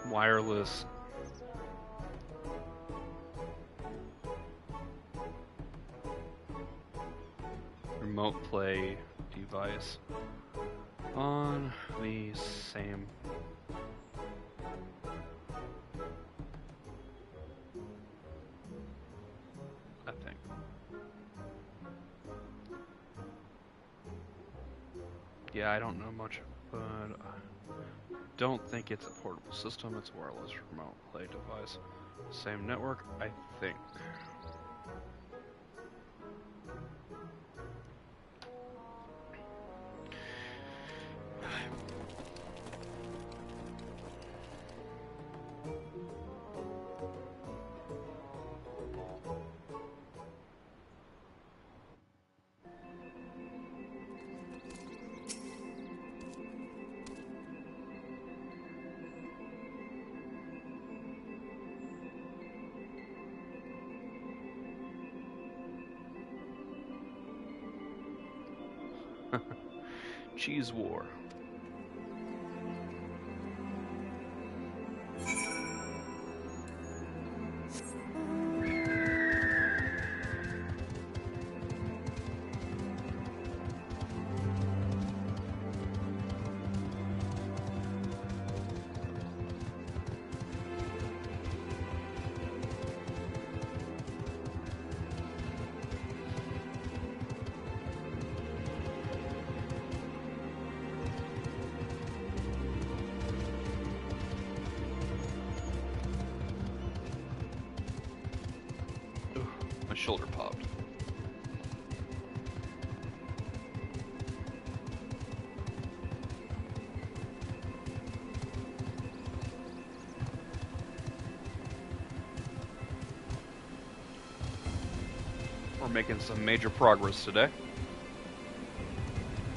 wireless remote play device on the same thing. Yeah, I don't know much, but I don't think it's a portable system. It's a wireless remote play device. Same network, I think. Cheese War. My shoulder popped. We're making some major progress today.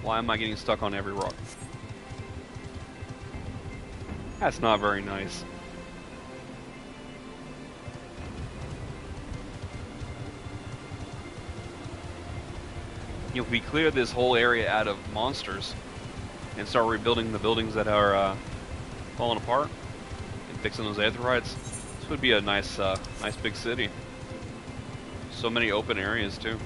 Why am I getting stuck on every rock? That's not very nice. if we clear this whole area out of monsters and start rebuilding the buildings that are falling apart and fixing those aetherytes, this would be a nice, nice big city. So many open areas too.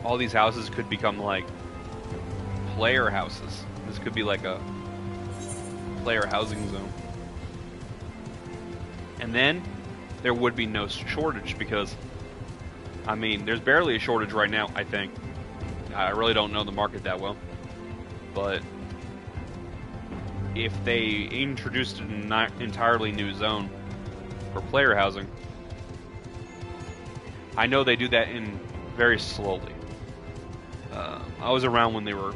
All these houses could become like player houses. This could be like a player housing zone. And then there would be no shortage because, I mean, there's barely a shortage right now, I think. I really don't know the market that well. But if they introduced an entirely new zone for player housing, I know they do that in very slowly. I was around when they were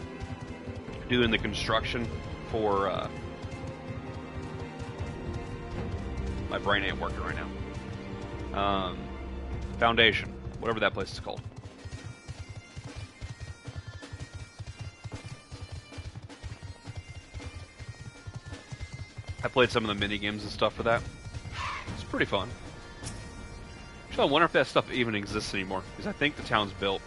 doing the construction for my brain ain't working right now. Foundation, whatever that place is called. I played some of the mini games and stuff for that. It's pretty fun. Actually, I wonder if that stuff even exists anymore, because I think the town's built.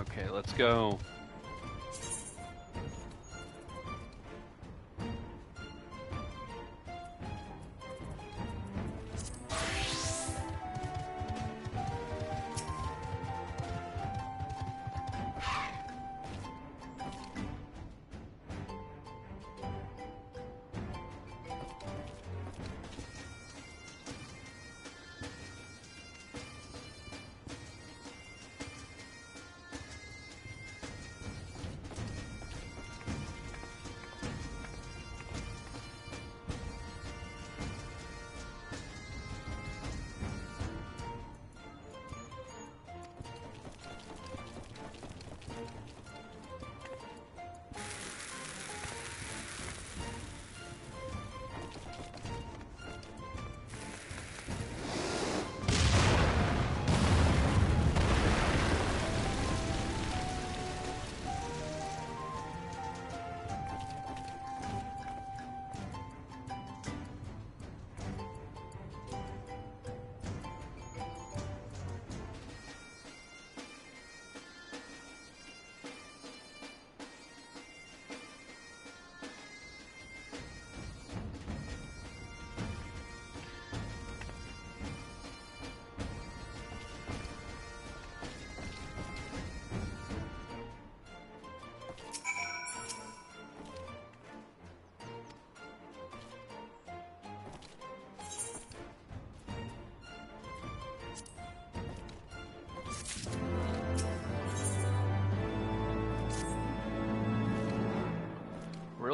Okay, let's go.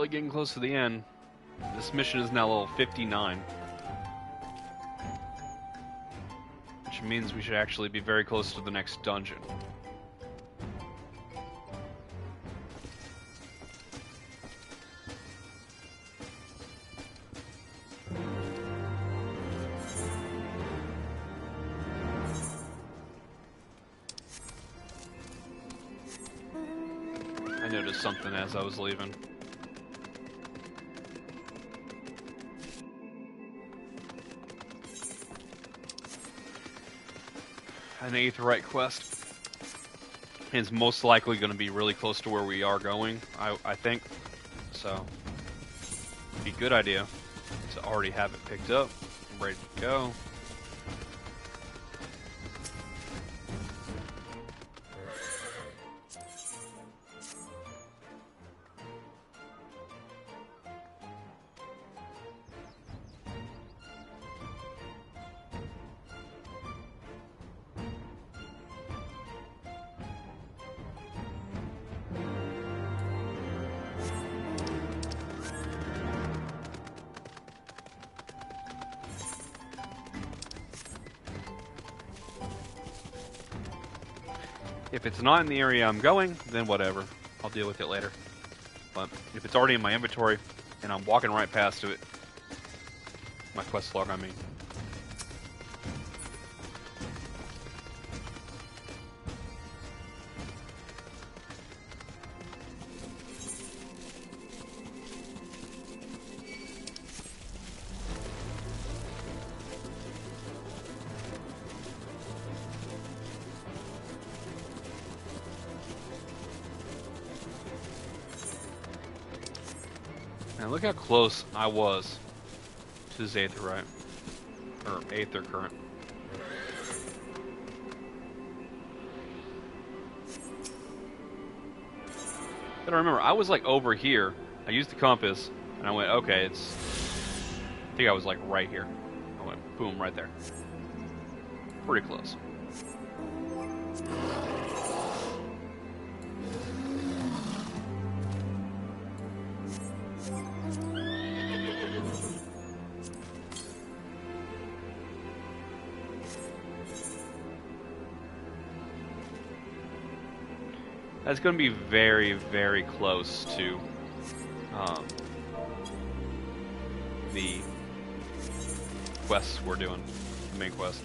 really getting close to the end. This mission is now level 59. Which means we should actually be very close to the next dungeon. I noticed something as I was leaving. An Aetheryte quest. It's most likely going to be really close to where we are going, I think. So, it'd be a good idea to already have it picked up and ready to go. If it's not in the area I'm going, then whatever. I'll deal with it later. But if it's already in my inventory, and I'm walking right past it, my quest log, I mean. And look how close I was to this Aetheryte. Or Aether current. But remember, I was like over here. I used the compass, and I went, okay, it's... I think I was like right here. I went, boom, right there. Pretty close. That's going to be very, very close to the quests we're doing, the main quest.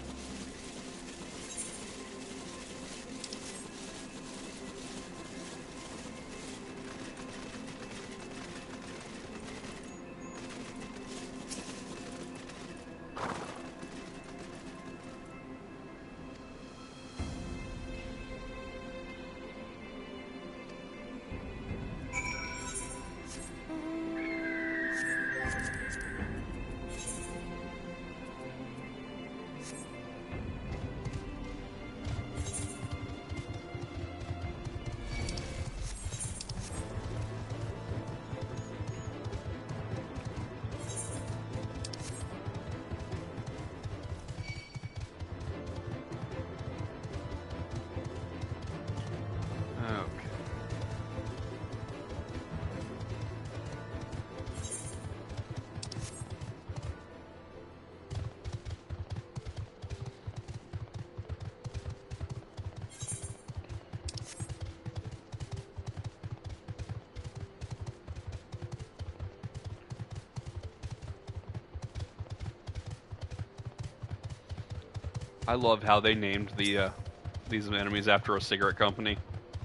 I love how they named the these enemies after a cigarette company,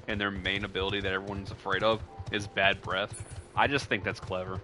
and their main ability that everyone's afraid of is bad breath. I just think that's clever.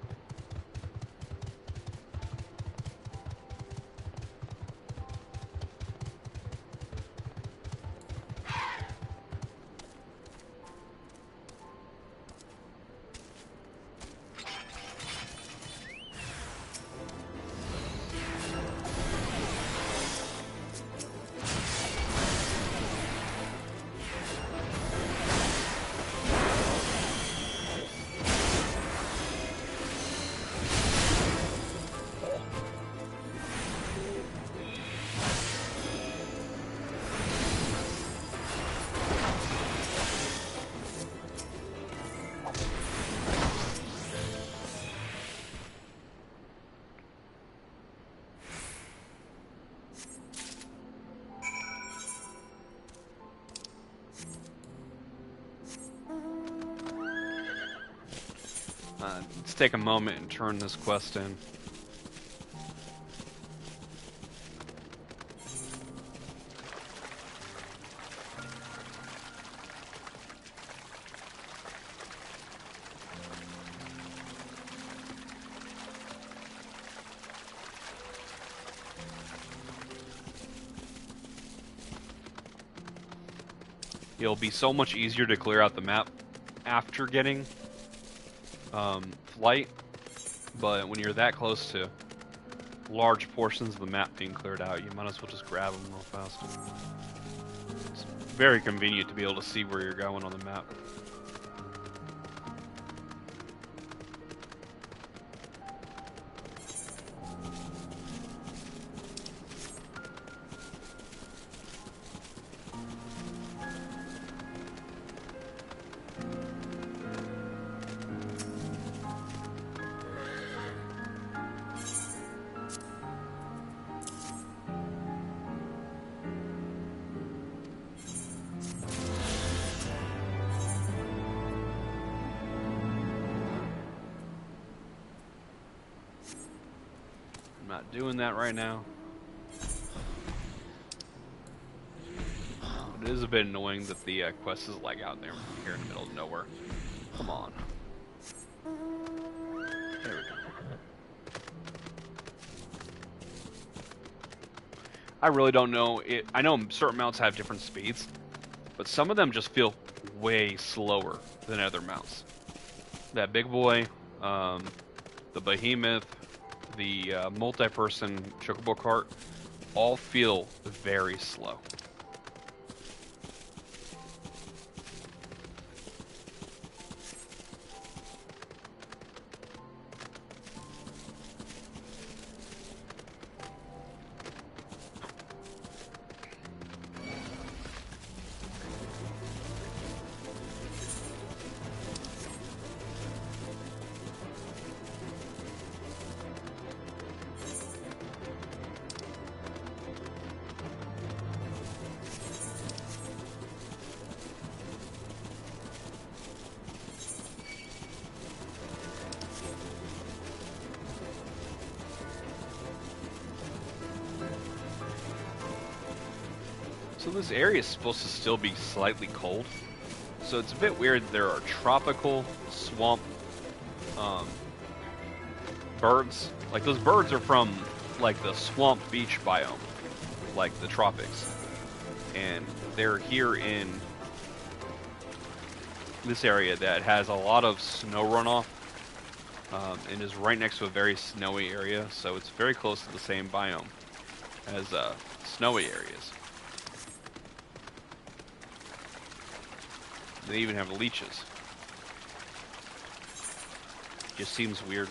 let's take a moment and turn this quest in. It'll be so much easier to clear out the map after getting flight, but when you're that close to large portions of the map being cleared out, you might as well just grab them real fast. It's very convenient to be able to see where you're going on the map. Not doing that right now. It is a bit annoying that the quest is like out there here in the middle of nowhere. Come on. There we go. I really don't know. I know certain mounts have different speeds, but some of them just feel way slower than other mounts. That big boy, the behemoth, the multi-person chocobo cart, all feel very slow. So this area is supposed to still be slightly cold. So it's a bit weird. There are tropical swamp birds. Like those birds are from like the swamp beach biome, like the tropics. And they're here in this area that has a lot of snow runoff and is right next to a very snowy area. So it's very close to the same biome as snowy areas. They even have leeches. Just seems weird.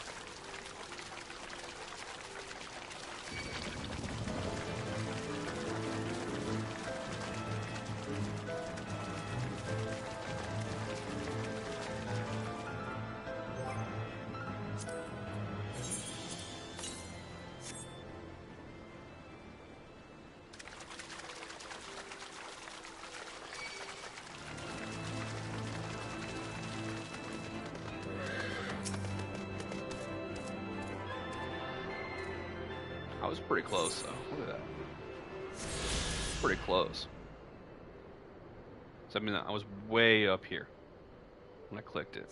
I was pretty close, though. Look at that. Pretty close. So, I mean, I was way up here when I clicked it.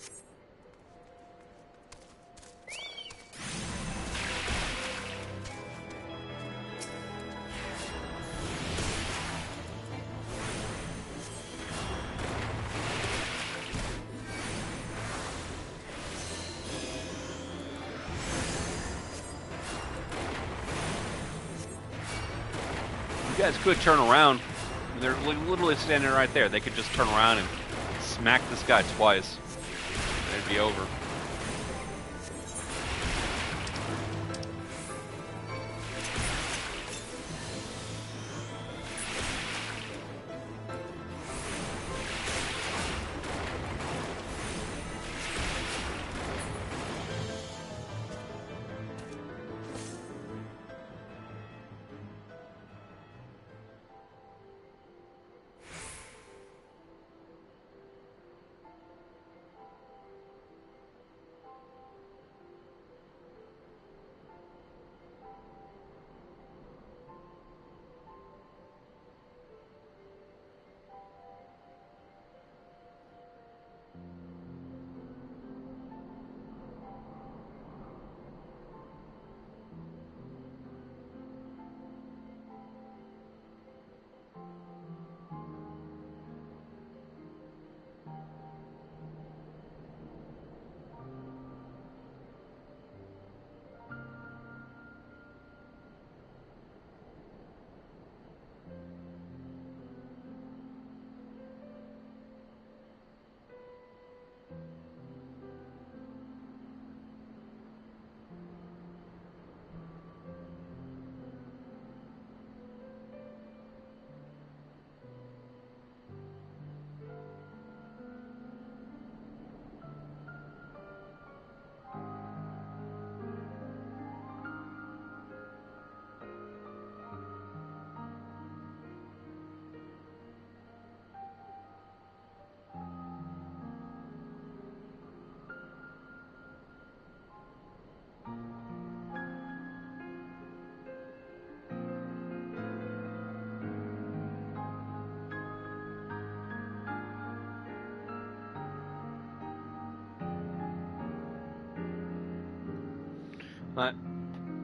You guys could turn around. They're literally standing right there. They could just turn around and smack this guy twice. And it'd be over.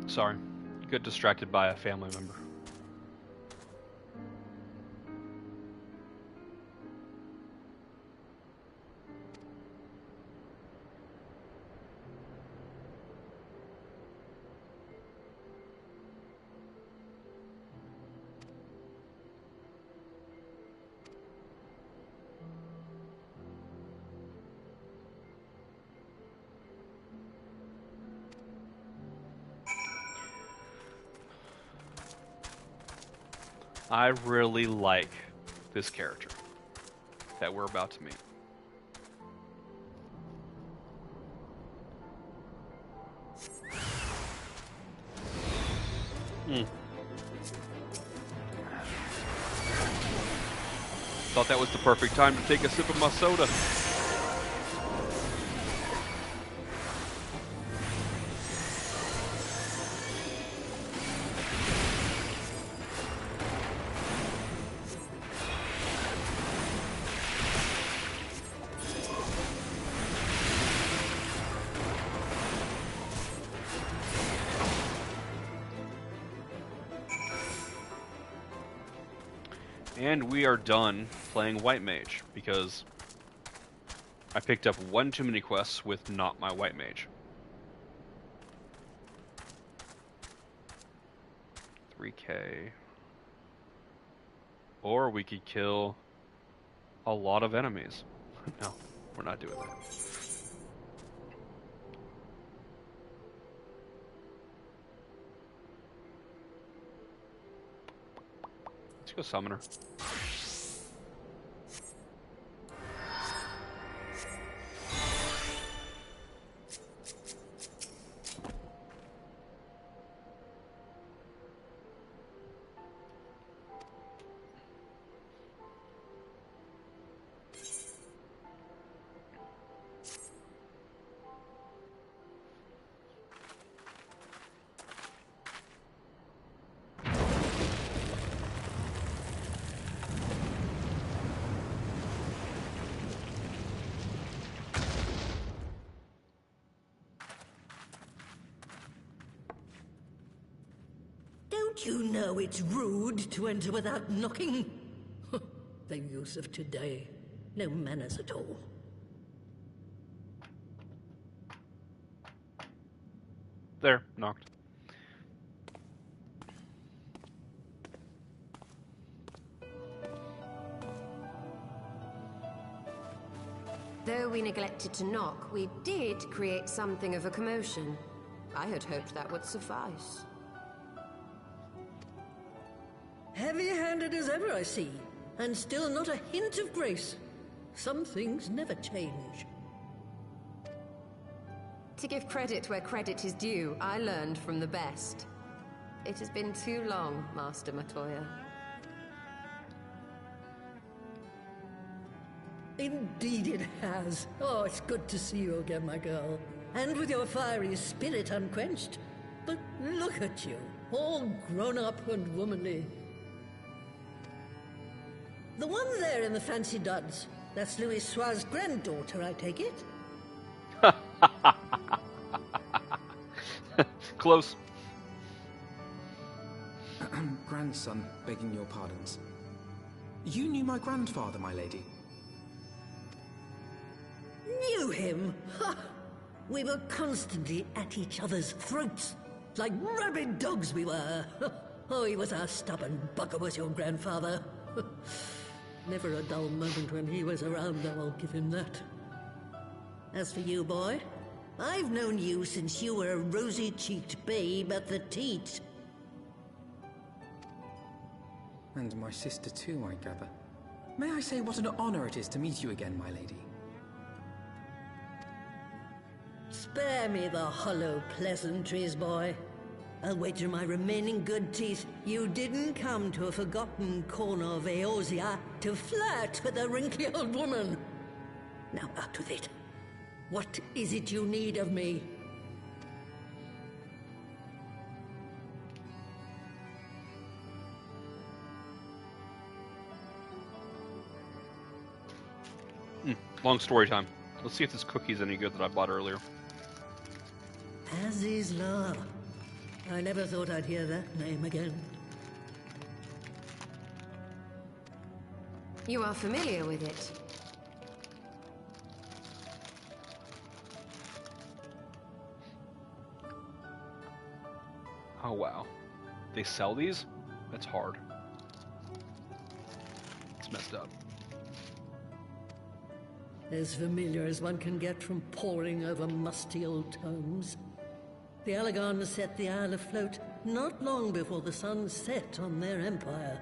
Sorry. Got distracted by a family member. I really like this character that we're about to meet. Thought that was the perfect time to take a sip of my soda. And we are done playing White Mage, because I picked up one too many quests with not my White Mage. 3k. Or we could kill a lot of enemies. No, we're not doing that. Let's go Summoner. Don't you know it's rude to enter without knocking? The youth of today. No manners at all. There, knocked. Though we neglected to knock, we did create something of a commotion. I had hoped that would suffice. Heavy-handed as ever, I see. And still not a hint of grace. Some things never change. To give credit where credit is due, I learned from the best. It has been too long, Master Matoya. Indeed it has. Oh, it's good to see you again, my girl. And with your fiery spirit unquenched. But look at you, all grown up and womanly. The one there in the fancy duds, that's Louis Soir's granddaughter, I take it? Close. Grandson, begging your pardons. You knew my grandfather, my lady. Knew him? Ha! We were constantly at each other's throats. Like rabid dogs we were. Oh, he was a stubborn bugger, was your grandfather. Never a dull moment when he was around, I'll give him that. As for you, boy, I've known you since you were a rosy-cheeked babe at the teat. And my sister too, I gather. May I say what an honor it is to meet you again, my lady? Spare me the hollow pleasantries, boy. I'll wager my remaining good teeth you didn't come to a forgotten corner of Eorzea to flirt with a wrinkly old woman. Now out with it. What is it you need of me? Long story time. Let's see if this cookie's any good that I bought earlier. Azizla. I never thought I'd hear that name again. You are familiar with it. Oh wow. They sell these? That's hard. It's messed up. As familiar as one can get from poring over musty old tomes. The Alagons set the Isle afloat not long before the sun set on their empire.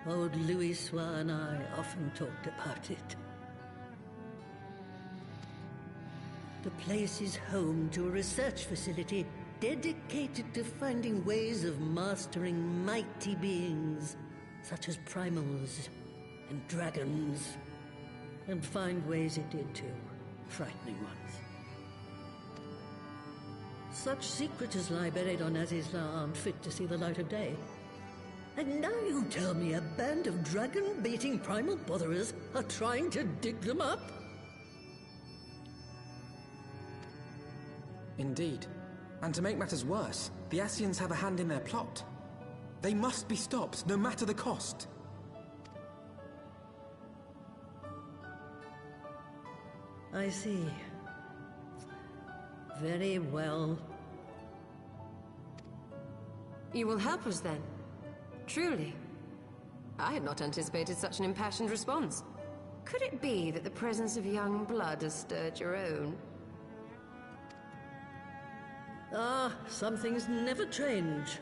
Old Louis and I often talked about it. The place is home to a research facility dedicated to finding ways of mastering mighty beings, such as primals and dragons. And find ways it did too, frightening ones. Such secrets as lie buried on Azizla aren't fit to see the light of day. And now you tell me a band of dragon-baiting primal botherers are trying to dig them up? Indeed. And to make matters worse, the Ascians have a hand in their plot. They must be stopped, no matter the cost. I see. Very well. You will help us then? Truly? I had not anticipated such an impassioned response. Could it be that the presence of young blood has stirred your own? Ah, some things never change.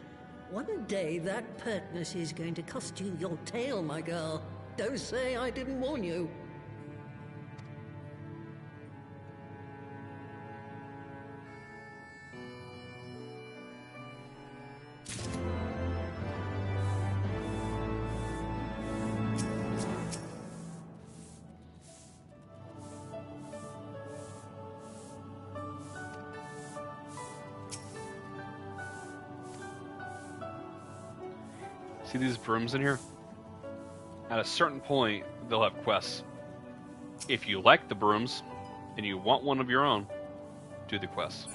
One day that pertness is going to cost you your tail, my girl. Don't say I didn't warn you. See these brooms in here? At a certain point, they'll have quests. If you like the brooms, and you want one of your own, do the quest.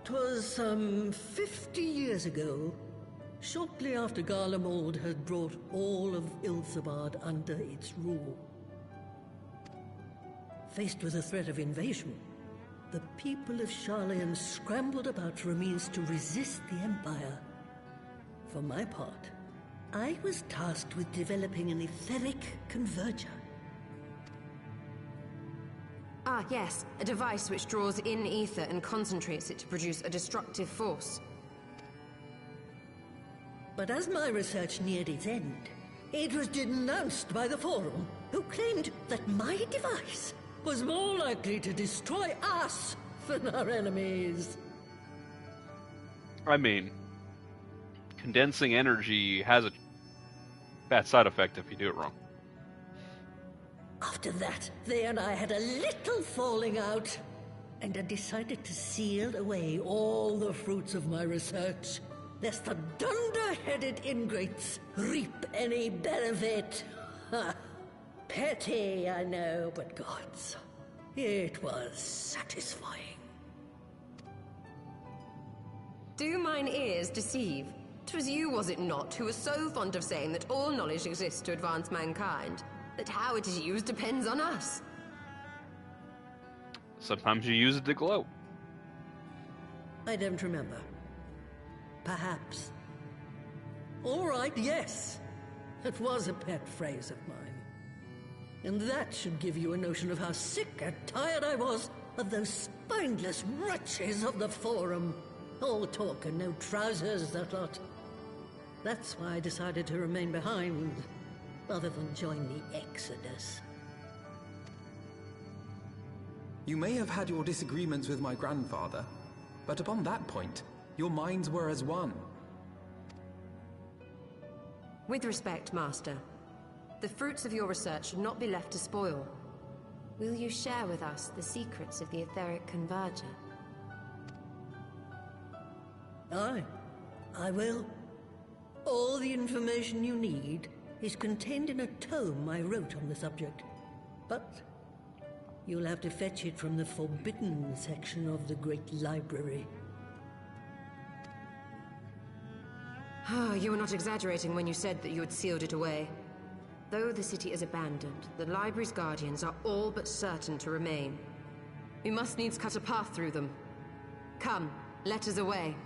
Twas some 50 years ago, shortly after Garlemald had brought all of Ilsabard under its rule. Faced with the threat of invasion, the people of Sharlayan scrambled about for a means to resist the Empire. For my part, I was tasked with developing an etheric converger. Ah, yes. A device which draws in ether and concentrates it to produce a destructive force. But as my research neared its end, it was denounced by the Forum, who claimed that my device was more likely to destroy us than our enemies. I mean, condensing energy has a bad side effect if you do it wrong. After that, they and I had a little falling out, and I decided to seal away all the fruits of my research, lest the dunder-headed ingrates reap any benefit. Ha! Petty, I know, but gods, it was satisfying. Do mine ears deceive? 'Twas you, was it not, who was so fond of saying that all knowledge exists to advance mankind? That how it is used depends on us. Sometimes you use it to glow. I don't remember. Perhaps. All right, yes. It was a pet phrase of mine. And that should give you a notion of how sick and tired I was of those spineless wretches of the Forum. All talk and no trousers, that lot. That's why I decided to remain behind, rather than join the Exodus. You may have had your disagreements with my grandfather, but upon that point, your minds were as one. With respect, Master, the fruits of your research should not be left to spoil. Will you share with us the secrets of the etheric converger? Aye, I will. All the information you need is contained in a tome I wrote on the subject. But you'll have to fetch it from the forbidden section of the Great Library. You were not exaggerating when you said that you had sealed it away. Though the city is abandoned, the library's guardians are all but certain to remain. We must needs cut a path through them. Come, let us away.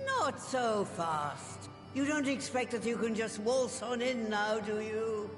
Not so fast. You don't expect that you can just waltz on in now, do you?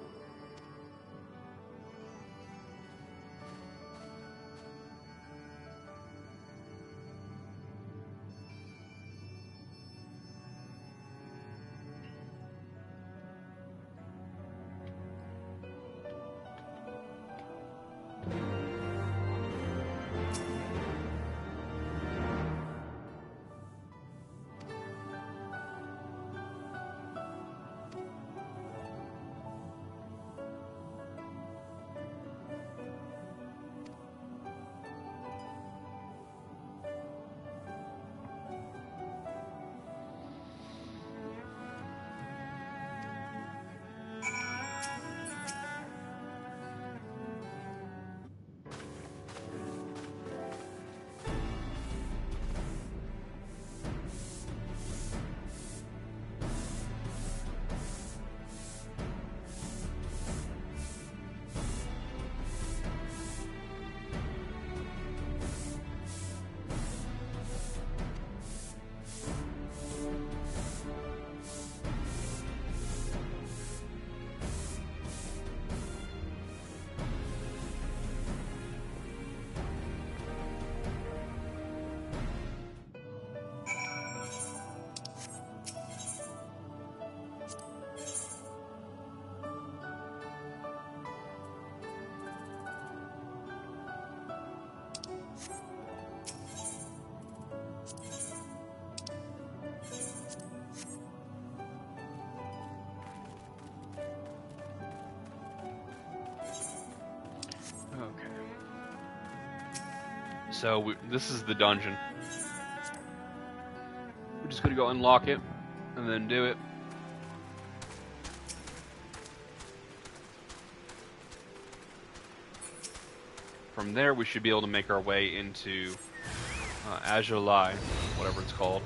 So this is the dungeon. We're just gonna go unlock it and then do it. From there, we should be able to make our way into Azulai, whatever it's called.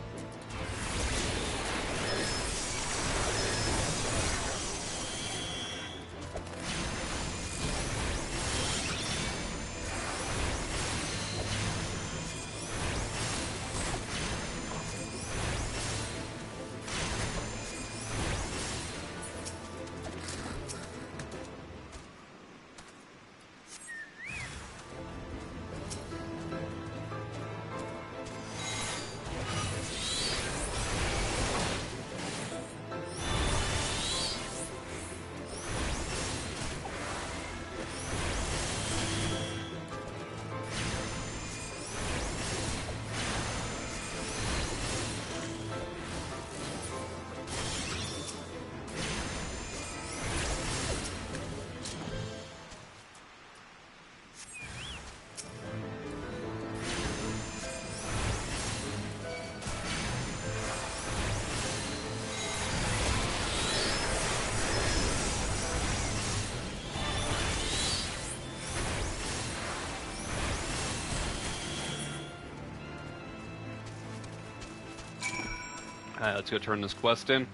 Alright, let's go turn this quest in.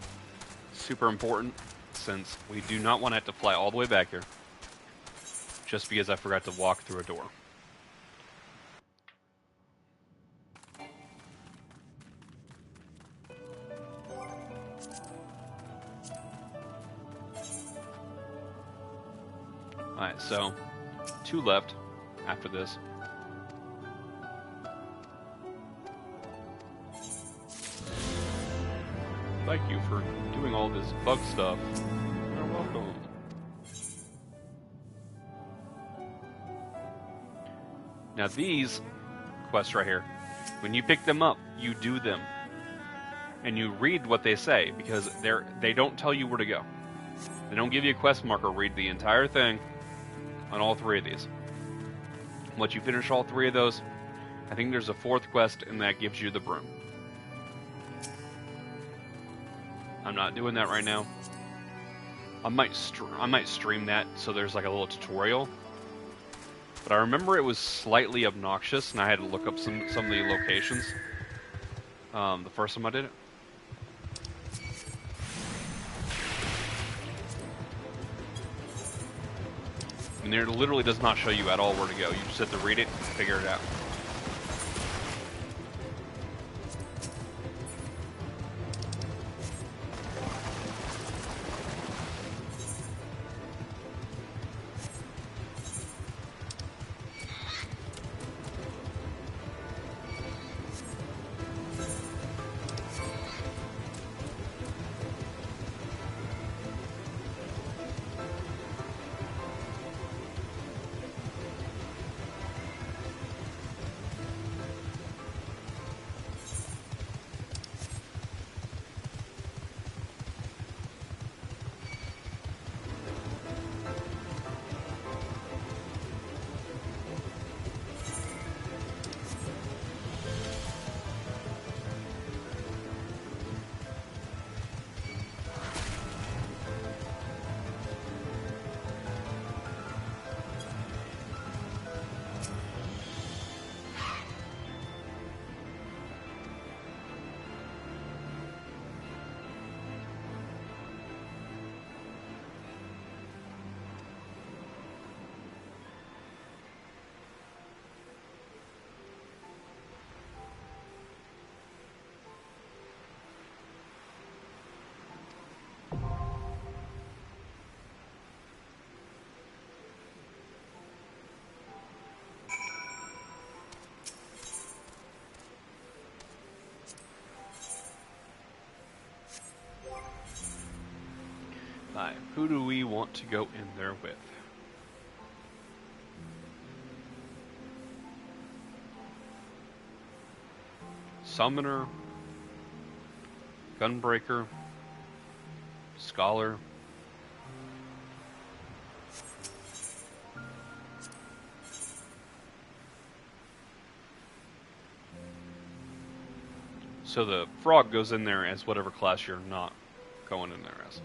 Super important. since we do not want to have to fly all the way back here just because I forgot to walk through a door. Alright, so 2 left after this. Thank you for doing all this bug stuff. You're welcome. Now these quests right here, when you pick them up, you do them. And you read what they say, because they don't tell you where to go. They don't give you a quest marker. Read the entire thing on all 3 of these. Once you finish all 3 of those, I think there's a 4th quest, and that gives you the broom. I'm not doing that right now. I might stream that so there's like a little tutorial. But I remember it was slightly obnoxious, and I had to look up some of the locations the first time I did it. And it literally does not show you at all where to go. You just have to read it and figure it out. Who do we want to go in there with? Summoner, Gunbreaker, Scholar. So the frog goes in there as whatever class you're not going in there as.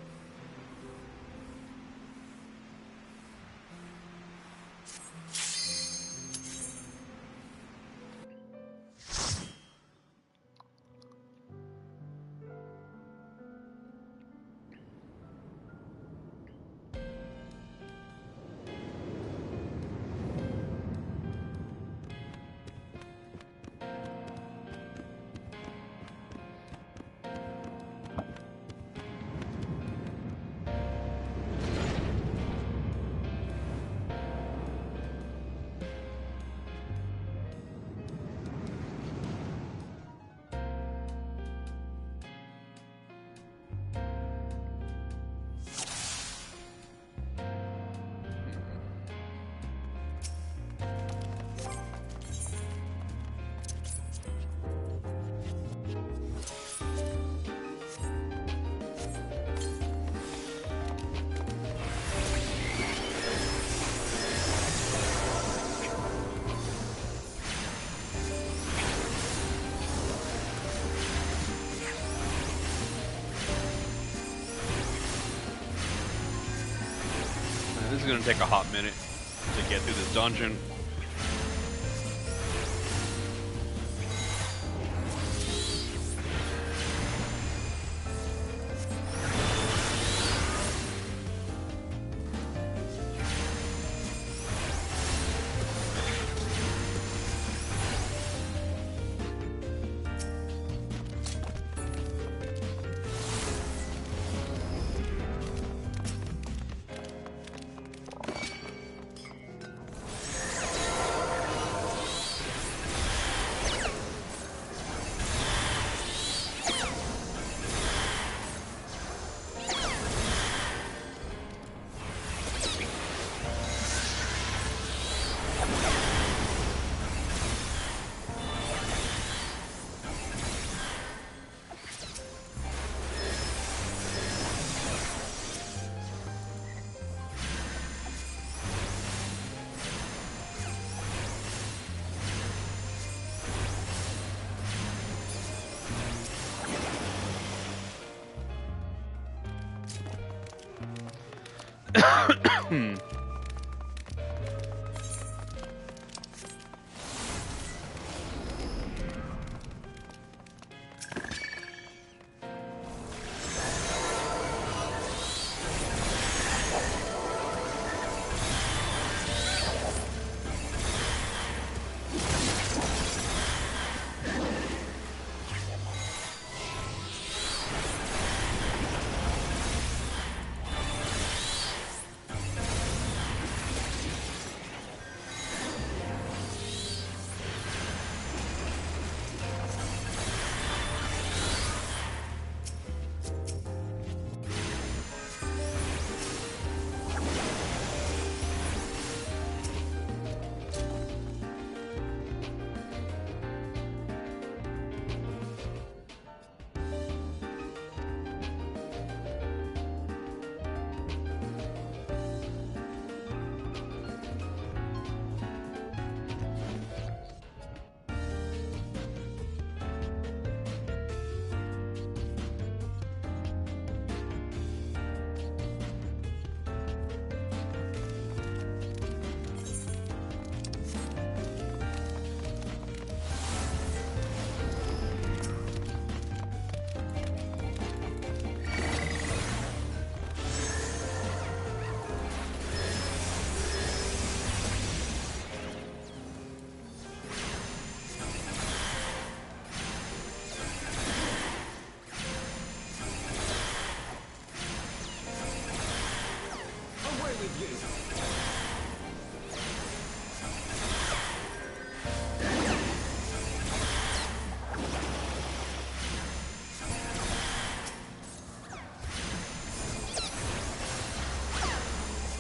This is going to take a hot minute to get through this dungeon.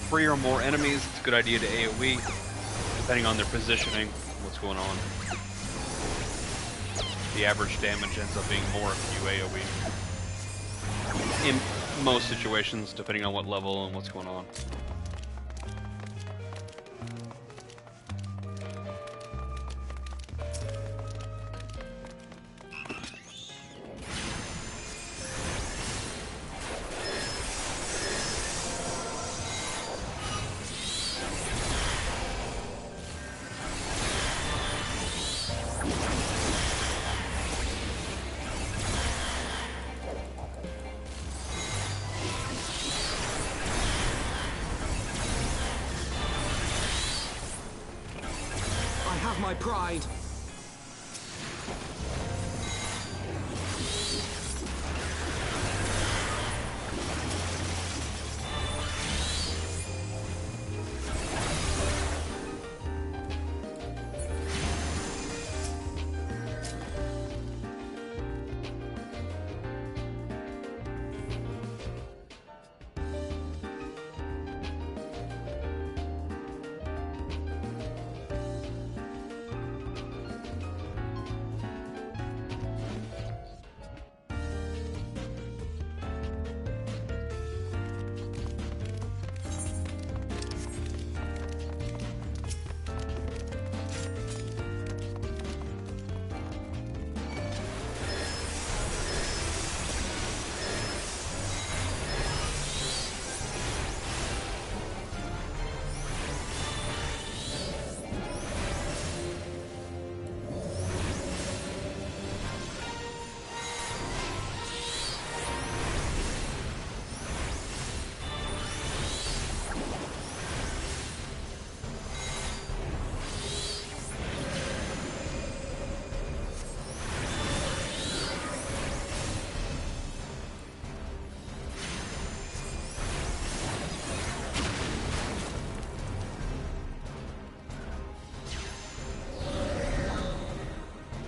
Three or more enemies, it's a good idea to AoE, depending on their positioning, what's going on. The average damage ends up being more if you AoE. In most situations, depending on what level and what's going on. My pride.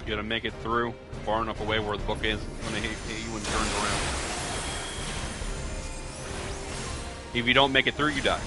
You gotta make it through far enough away where the book is when they hit you and turns around. If you don't make it through, you die.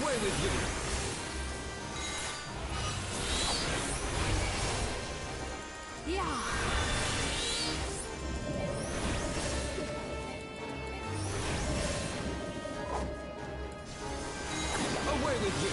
Away with you! Yeah. Away with you!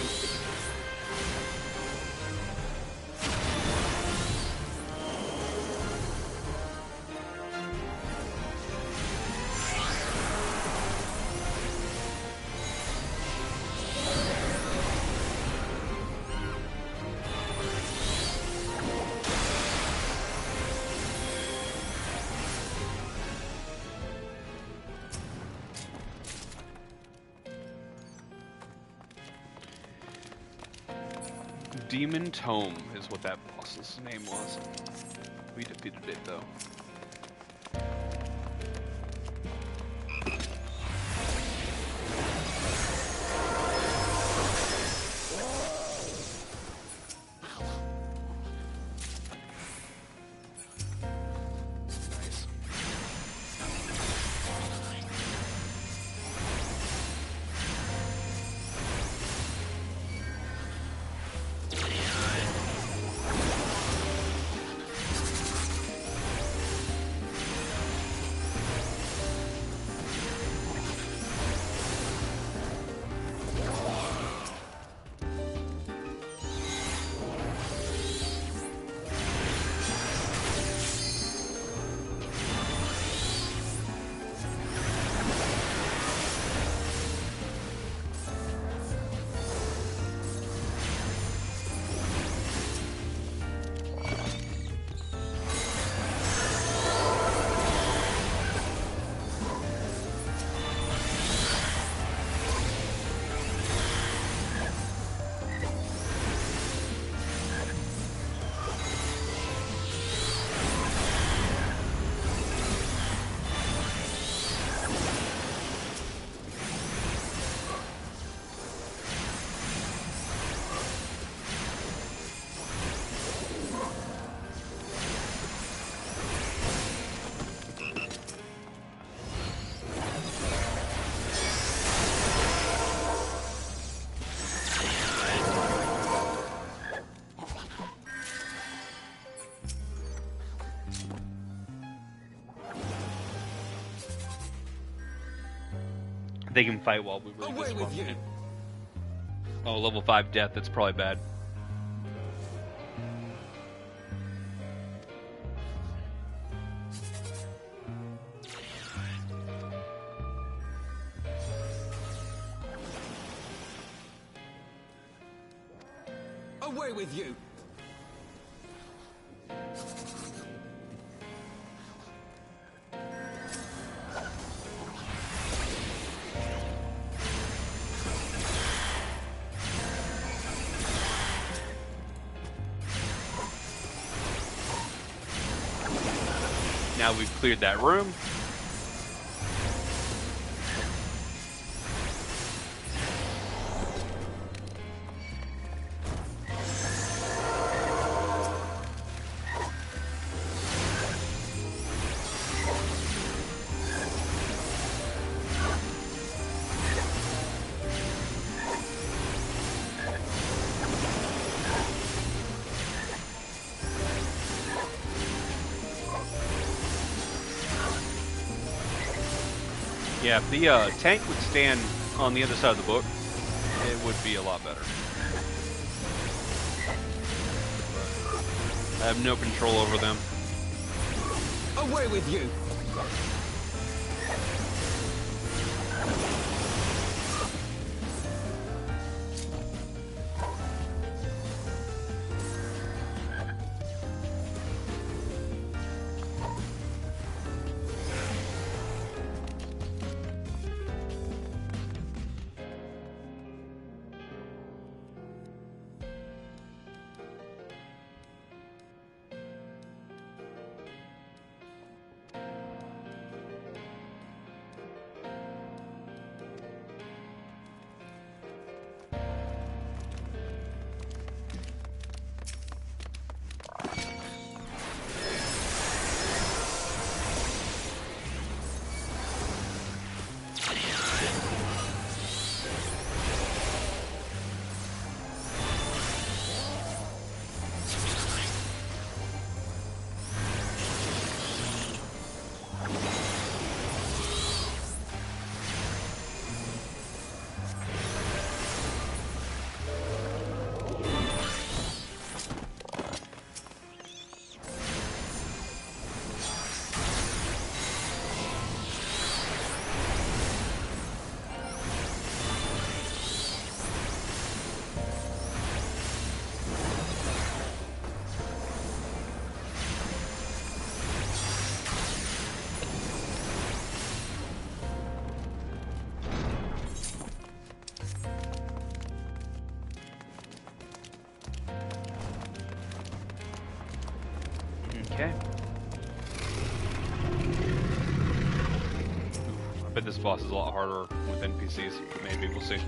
Demon Tome is what that boss's name was. We defeated it though. Nice. They can fight while we were Away with you! Oh, level 5 death, that's probably bad. Away with you! Now we've cleared that room. Yeah, if the tank would stand on the other side of the book, it would be a lot better. I have no control over them. Away with you! Okay. I bet this boss is a lot harder with NPCs. Maybe, we'll see.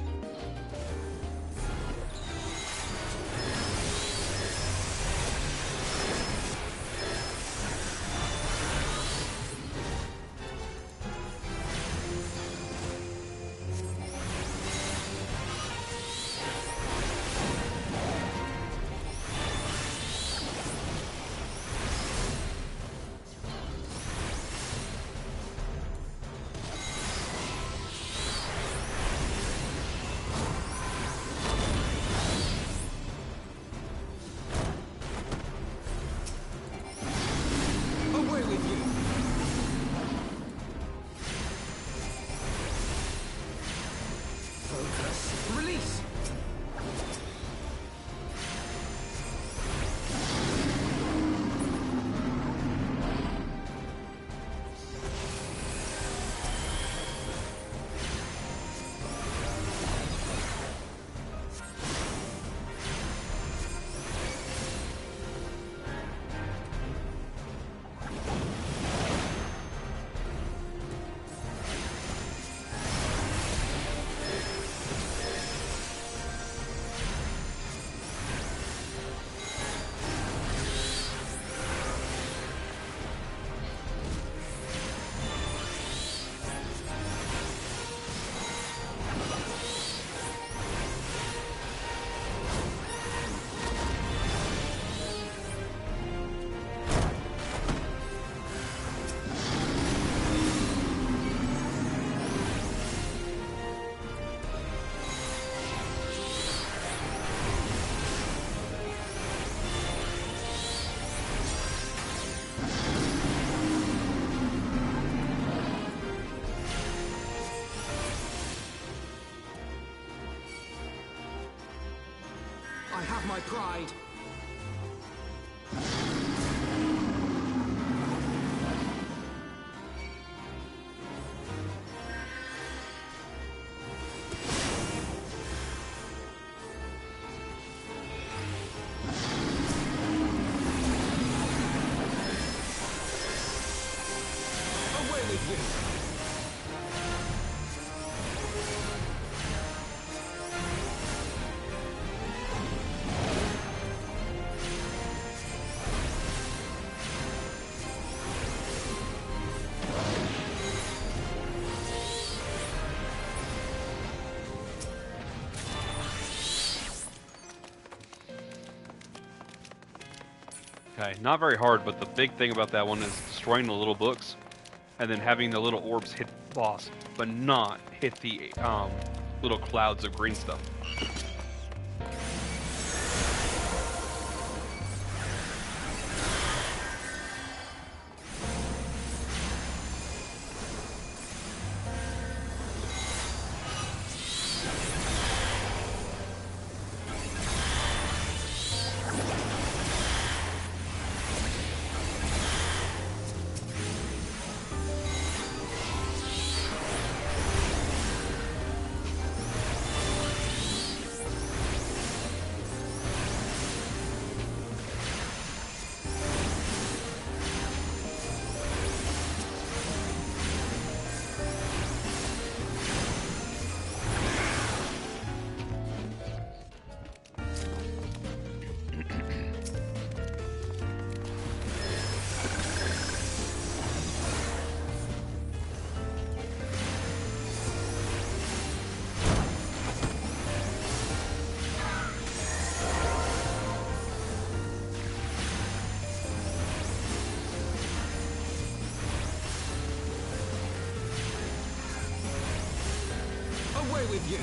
I have my pride. Away with you! Okay, not very hard, but the big thing about that one is destroying the little books, and then having the little orbs hit the boss, but not hit the little clouds of green stuff. Away with you!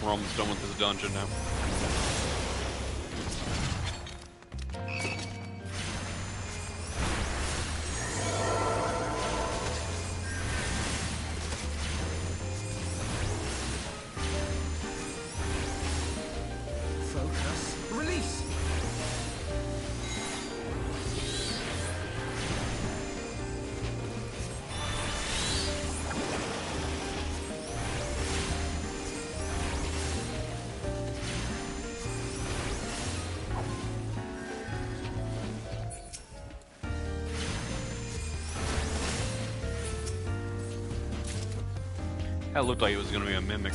We're almost done with this dungeon now. Focus. Release! That looked like it was going to be a mimic.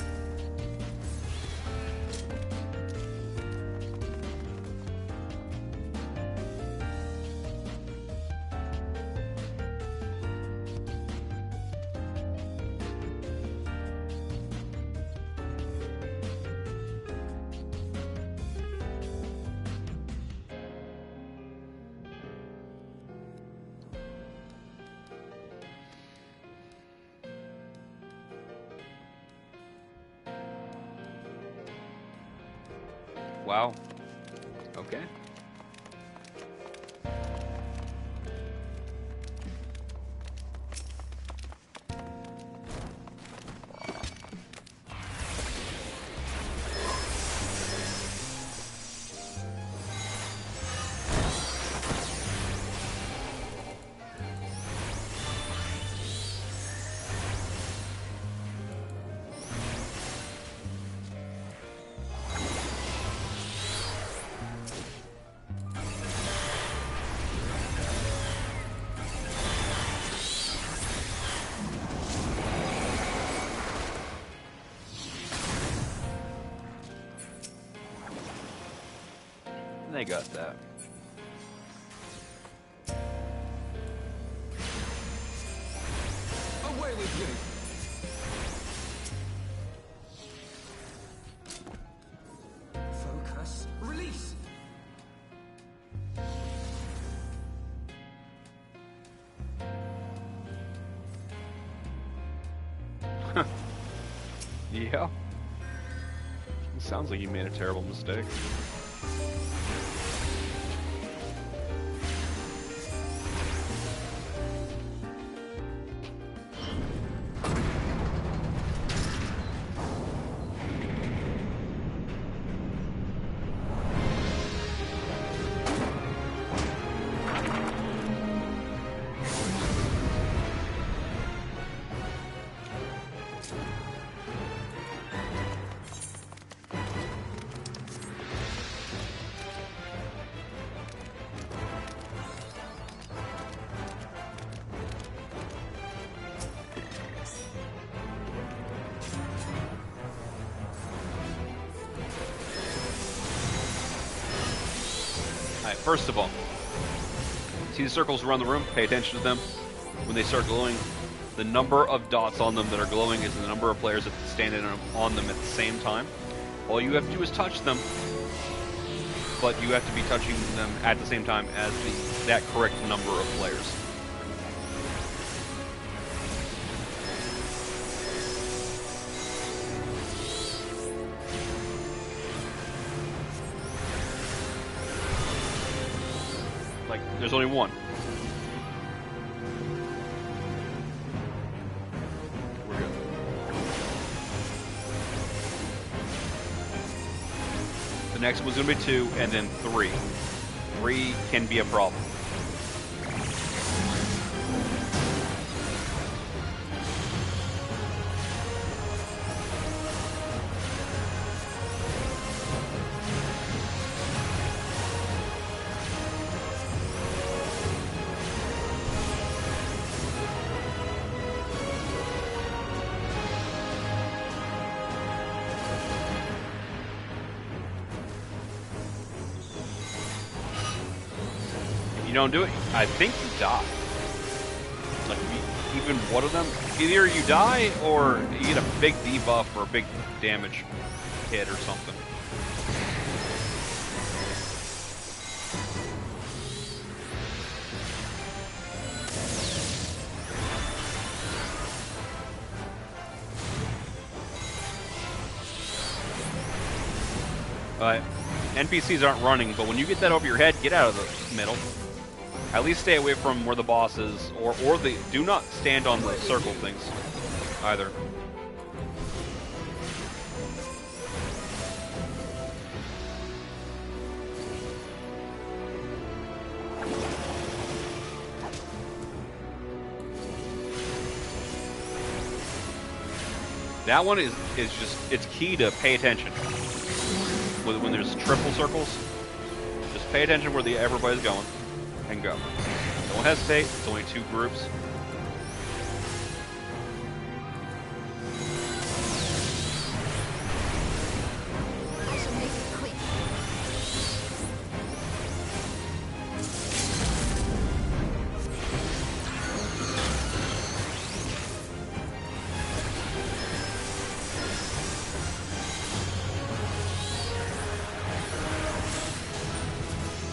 Wow. Okay. They got that. Away with you! Focus. Release! Yeah. It sounds like you made a terrible mistake. Alright, first of all, see the circles around the room? Pay attention to them. When they start glowing, the number of dots on them that are glowing is the number of players that stand in on them at the same time. All you have to do is touch them, but you have to be touching them at the same time as that correct number of players. Like, there's only one. We're good. The next one's gonna be 2, and then 3. 3 can be a problem. You don't do it, I think you die. Like, even one of them, either you die or you get a big debuff or a big damage hit or something. NPCs aren't running, but when you get that over your head, get out of the middle. At least stay away from where the boss is, or do not stand on the circle things either. That one is just, it's key to pay attention. When there's triple circles, just pay attention where everybody's going and go. Don't hesitate, it's only 2 groups. I shall make it quick.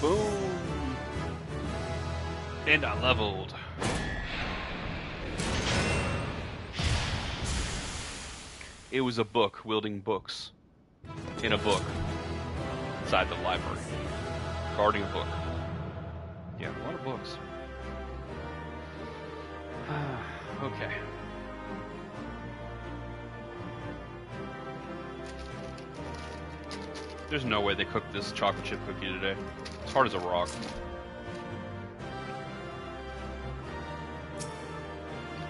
Boom! And I leveled. It was a book wielding books. In a book. Inside the library. Guarding a book. Yeah, a lot of books. Okay. There's no way they cooked this chocolate chip cookie today. It's hard as a rock.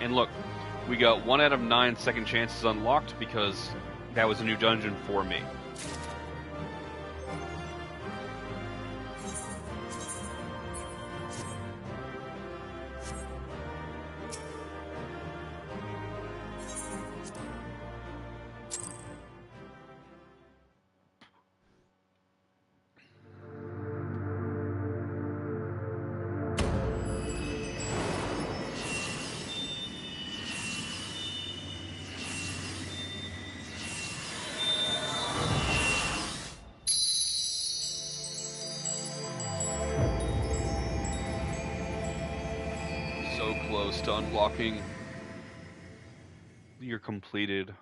And look, we got 1 out of 9 second chances unlocked because that was a new dungeon for me. Close to unlocking your completed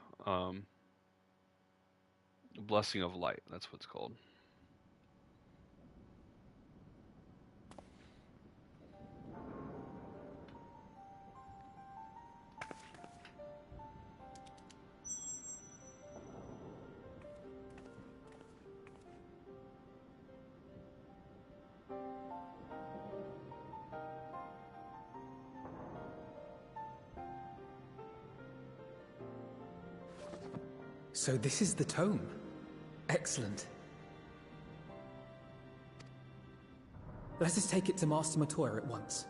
Blessing of Light. That's what it's called. So this is the tome. Excellent. Let us take it to Master Matoya at once.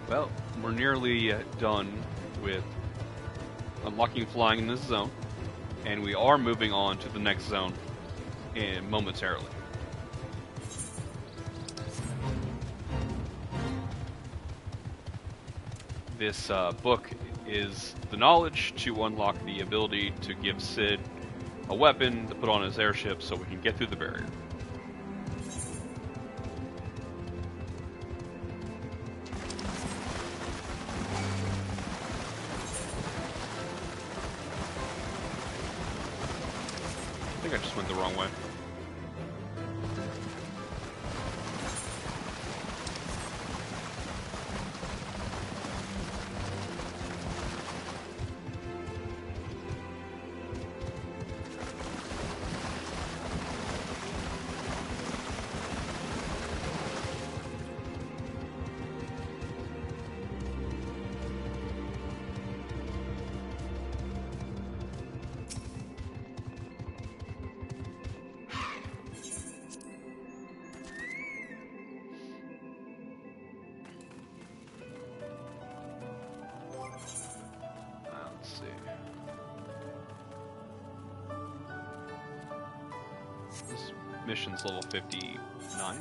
Well, we're nearly done with unlocking flying in this zone, and we are moving on to the next zone momentarily. This book is the knowledge to unlock the ability to give Sid a weapon to put on his airship so we can get through the barrier. I think I just went the wrong way. This mission's level 59.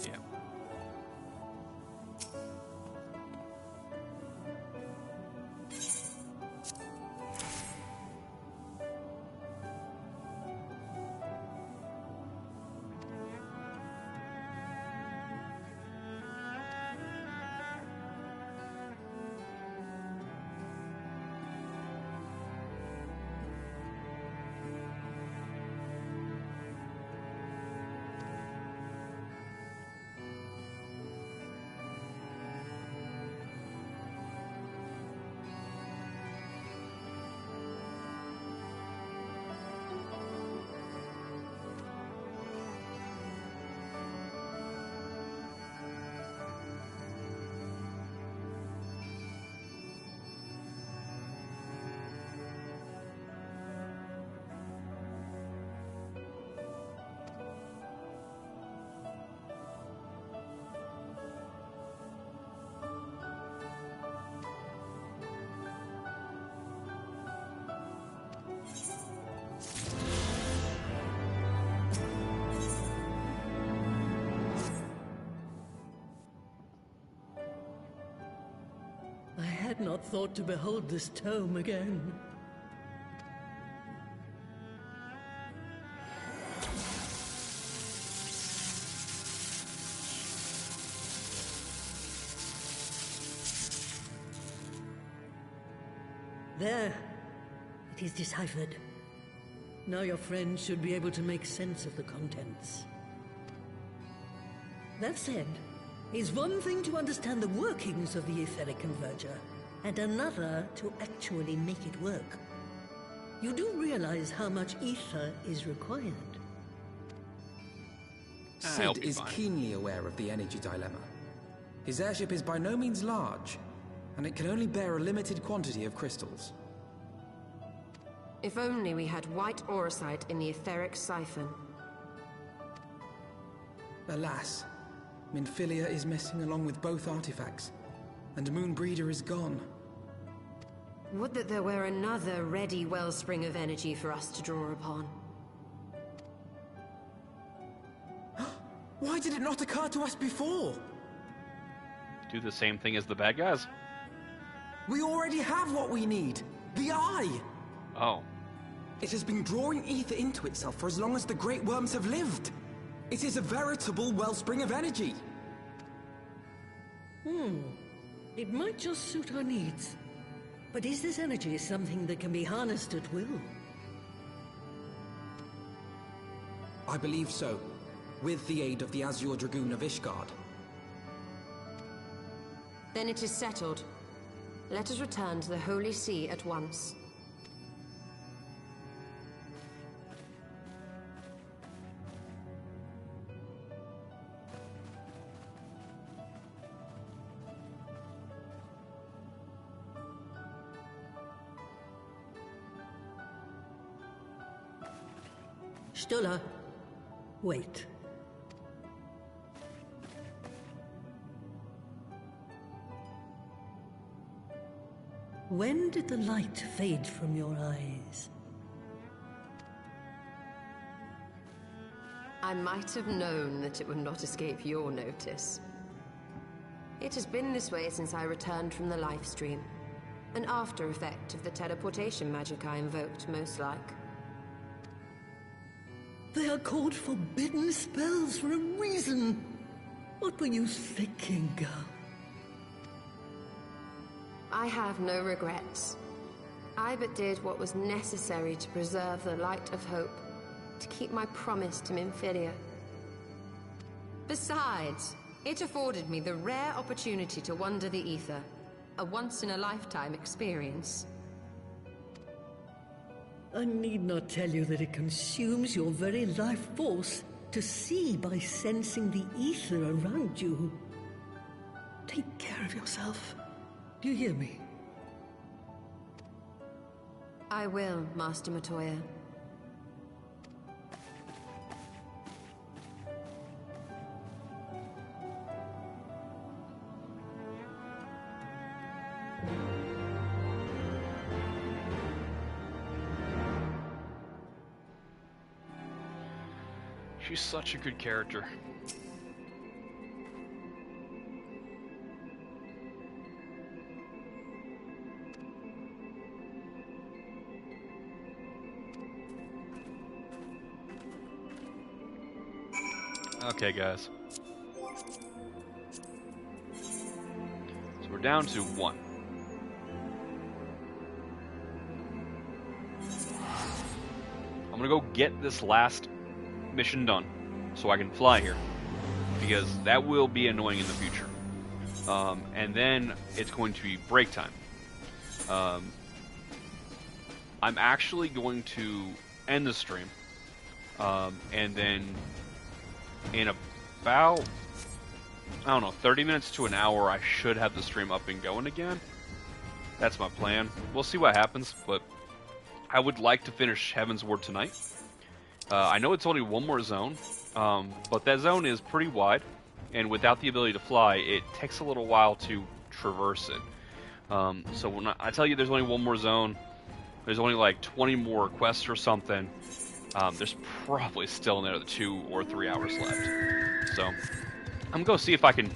Yeah. I had not thought to behold this tome again. There. It is deciphered. Now your friend should be able to make sense of the contents. That said, it's one thing to understand the workings of the etheric converger, and another to actually make it work. You do realize how much ether is required. Sid is keenly aware of the energy dilemma. His airship is by no means large, and it can only bear a limited quantity of crystals. If only we had white aurosite in the etheric siphon. Alas, Minfilia is missing along with both artifacts, and Moonbreeder is gone. Would that there were another ready wellspring of energy for us to draw upon. Why did it not occur to us before? Do the same thing as the bad guys. We already have what we need. The Eye! Oh. It has been drawing ether into itself for as long as the Great Worms have lived. It is a veritable wellspring of energy. It might just suit our needs. But is this energy something that can be harnessed at will? I believe so, with the aid of the Azure Dragoon of Ishgard. Then it is settled. Let us return to the Holy See at once. Stola, wait. When did the light fade from your eyes? I might have known that it would not escape your notice. It has been this way since I returned from the life stream. An after effect of the teleportation magic I invoked, most like. They are called forbidden spells for a reason. What were you thinking, girl? I have no regrets. I but did what was necessary to preserve the light of hope, to keep my promise to Minfilia. Besides, it afforded me the rare opportunity to wander the ether, a once-in-a-lifetime experience. I need not tell you that it consumes your very life force to see by sensing the ether around you. Take care of yourself. Do you hear me? I will, Master Matoya. She's such a good character. Okay, guys. So we're down to 1. I'm gonna go get this last mission done so I can fly here, because that will be annoying in the future. And then it's going to be break time. I'm actually going to end the stream, and then in about, I don't know, 30 minutes to an hour, I should have the stream up and going again. That's my plan. We'll see what happens, but I would like to finish Heavensward tonight. I know it's only one more zone, but that zone is pretty wide, and without the ability to fly, it takes a little while to traverse it. So when I tell you there's only one more zone, there's only like 20 more quests or something, there's probably still another 2 or 3 hours left. So I'm going to see if I can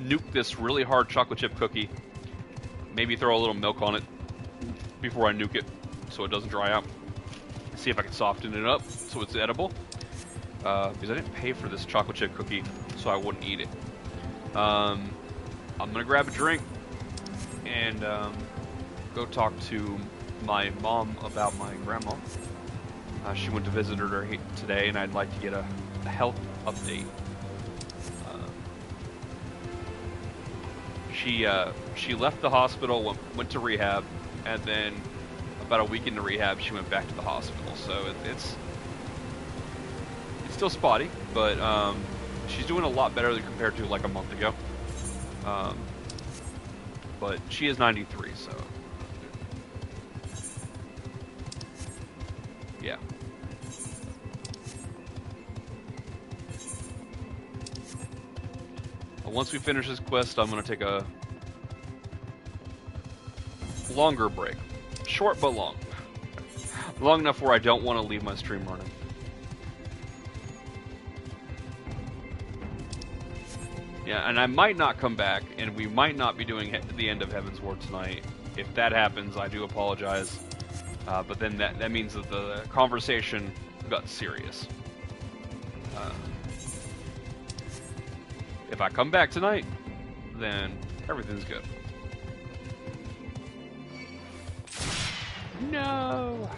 nuke this really hard chocolate chip cookie, maybe throw a little milk on it before I nuke it so it doesn't dry out. See if I can soften it up so it's edible, because I didn't pay for this chocolate chip cookie, so I wouldn't eat it. I'm gonna grab a drink and go talk to my mom about my grandma. She went to visit her today, and I'd like to get a health update. She left the hospital, went to rehab, and then about a week into rehab, she went back to the hospital. So it's still spotty, but she's doing a lot better than compared to like a month ago. But she is 93, so yeah. Once we finish this quest, I'm going to take a longer break. Short but long. Long enough where I don't want to leave my stream running. Yeah, and I might not come back, and we might not be doing the end of Heavensward tonight. If that happens, I do apologize. But then that means that the conversation got serious. If I come back tonight, then everything's good. No!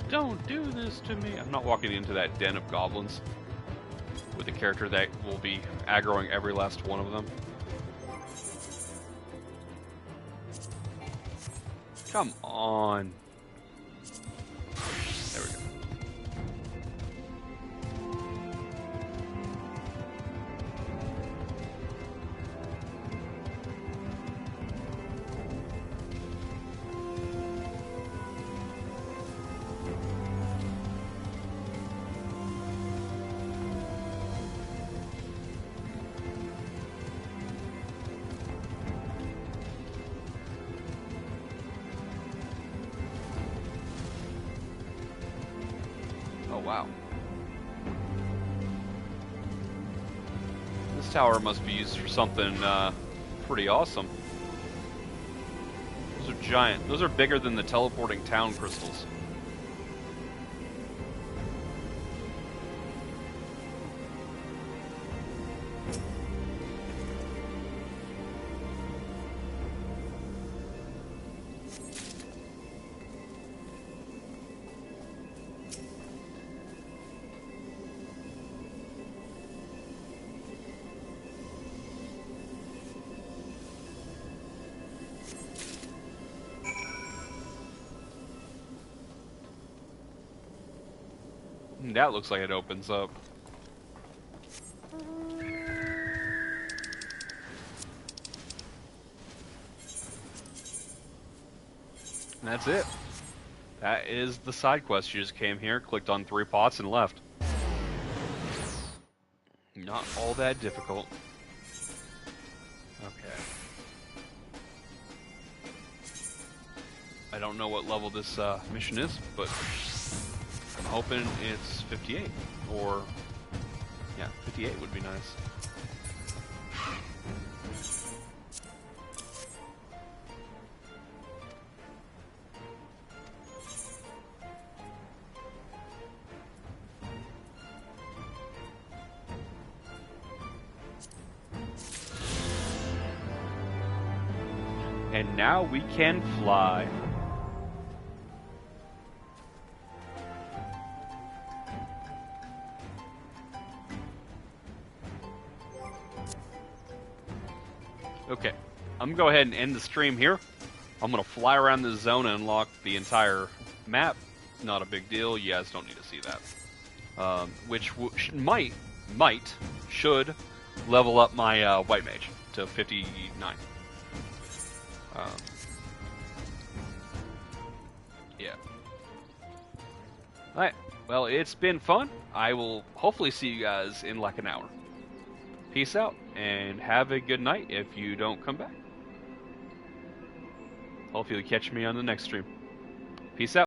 Don't do this to me! I'm not walking into that den of goblins with a character that will be aggroing every last one of them. Come on! There we go. Wow. This tower must be used for something pretty awesome. Those are giant. Those are bigger than the teleporting town crystals. That looks like it opens up. And that's it. That is the side quest. You just came here, clicked on 3 pots, and left. Not all that difficult. Okay. I don't know what level this mission is, but I'm hoping it's 58 or Yeah, 58 would be nice. And now we can fly. Okay, I'm gonna go ahead and end the stream here. I'm gonna fly around this zone and unlock the entire map. Not a big deal. You guys don't need to see that. Which should level up my white mage to 59. Yeah. Alright, well, it's been fun. I will hopefully see you guys in like an hour. Peace out, and have a good night if you don't come back. Hopefully you'll catch me on the next stream. Peace out.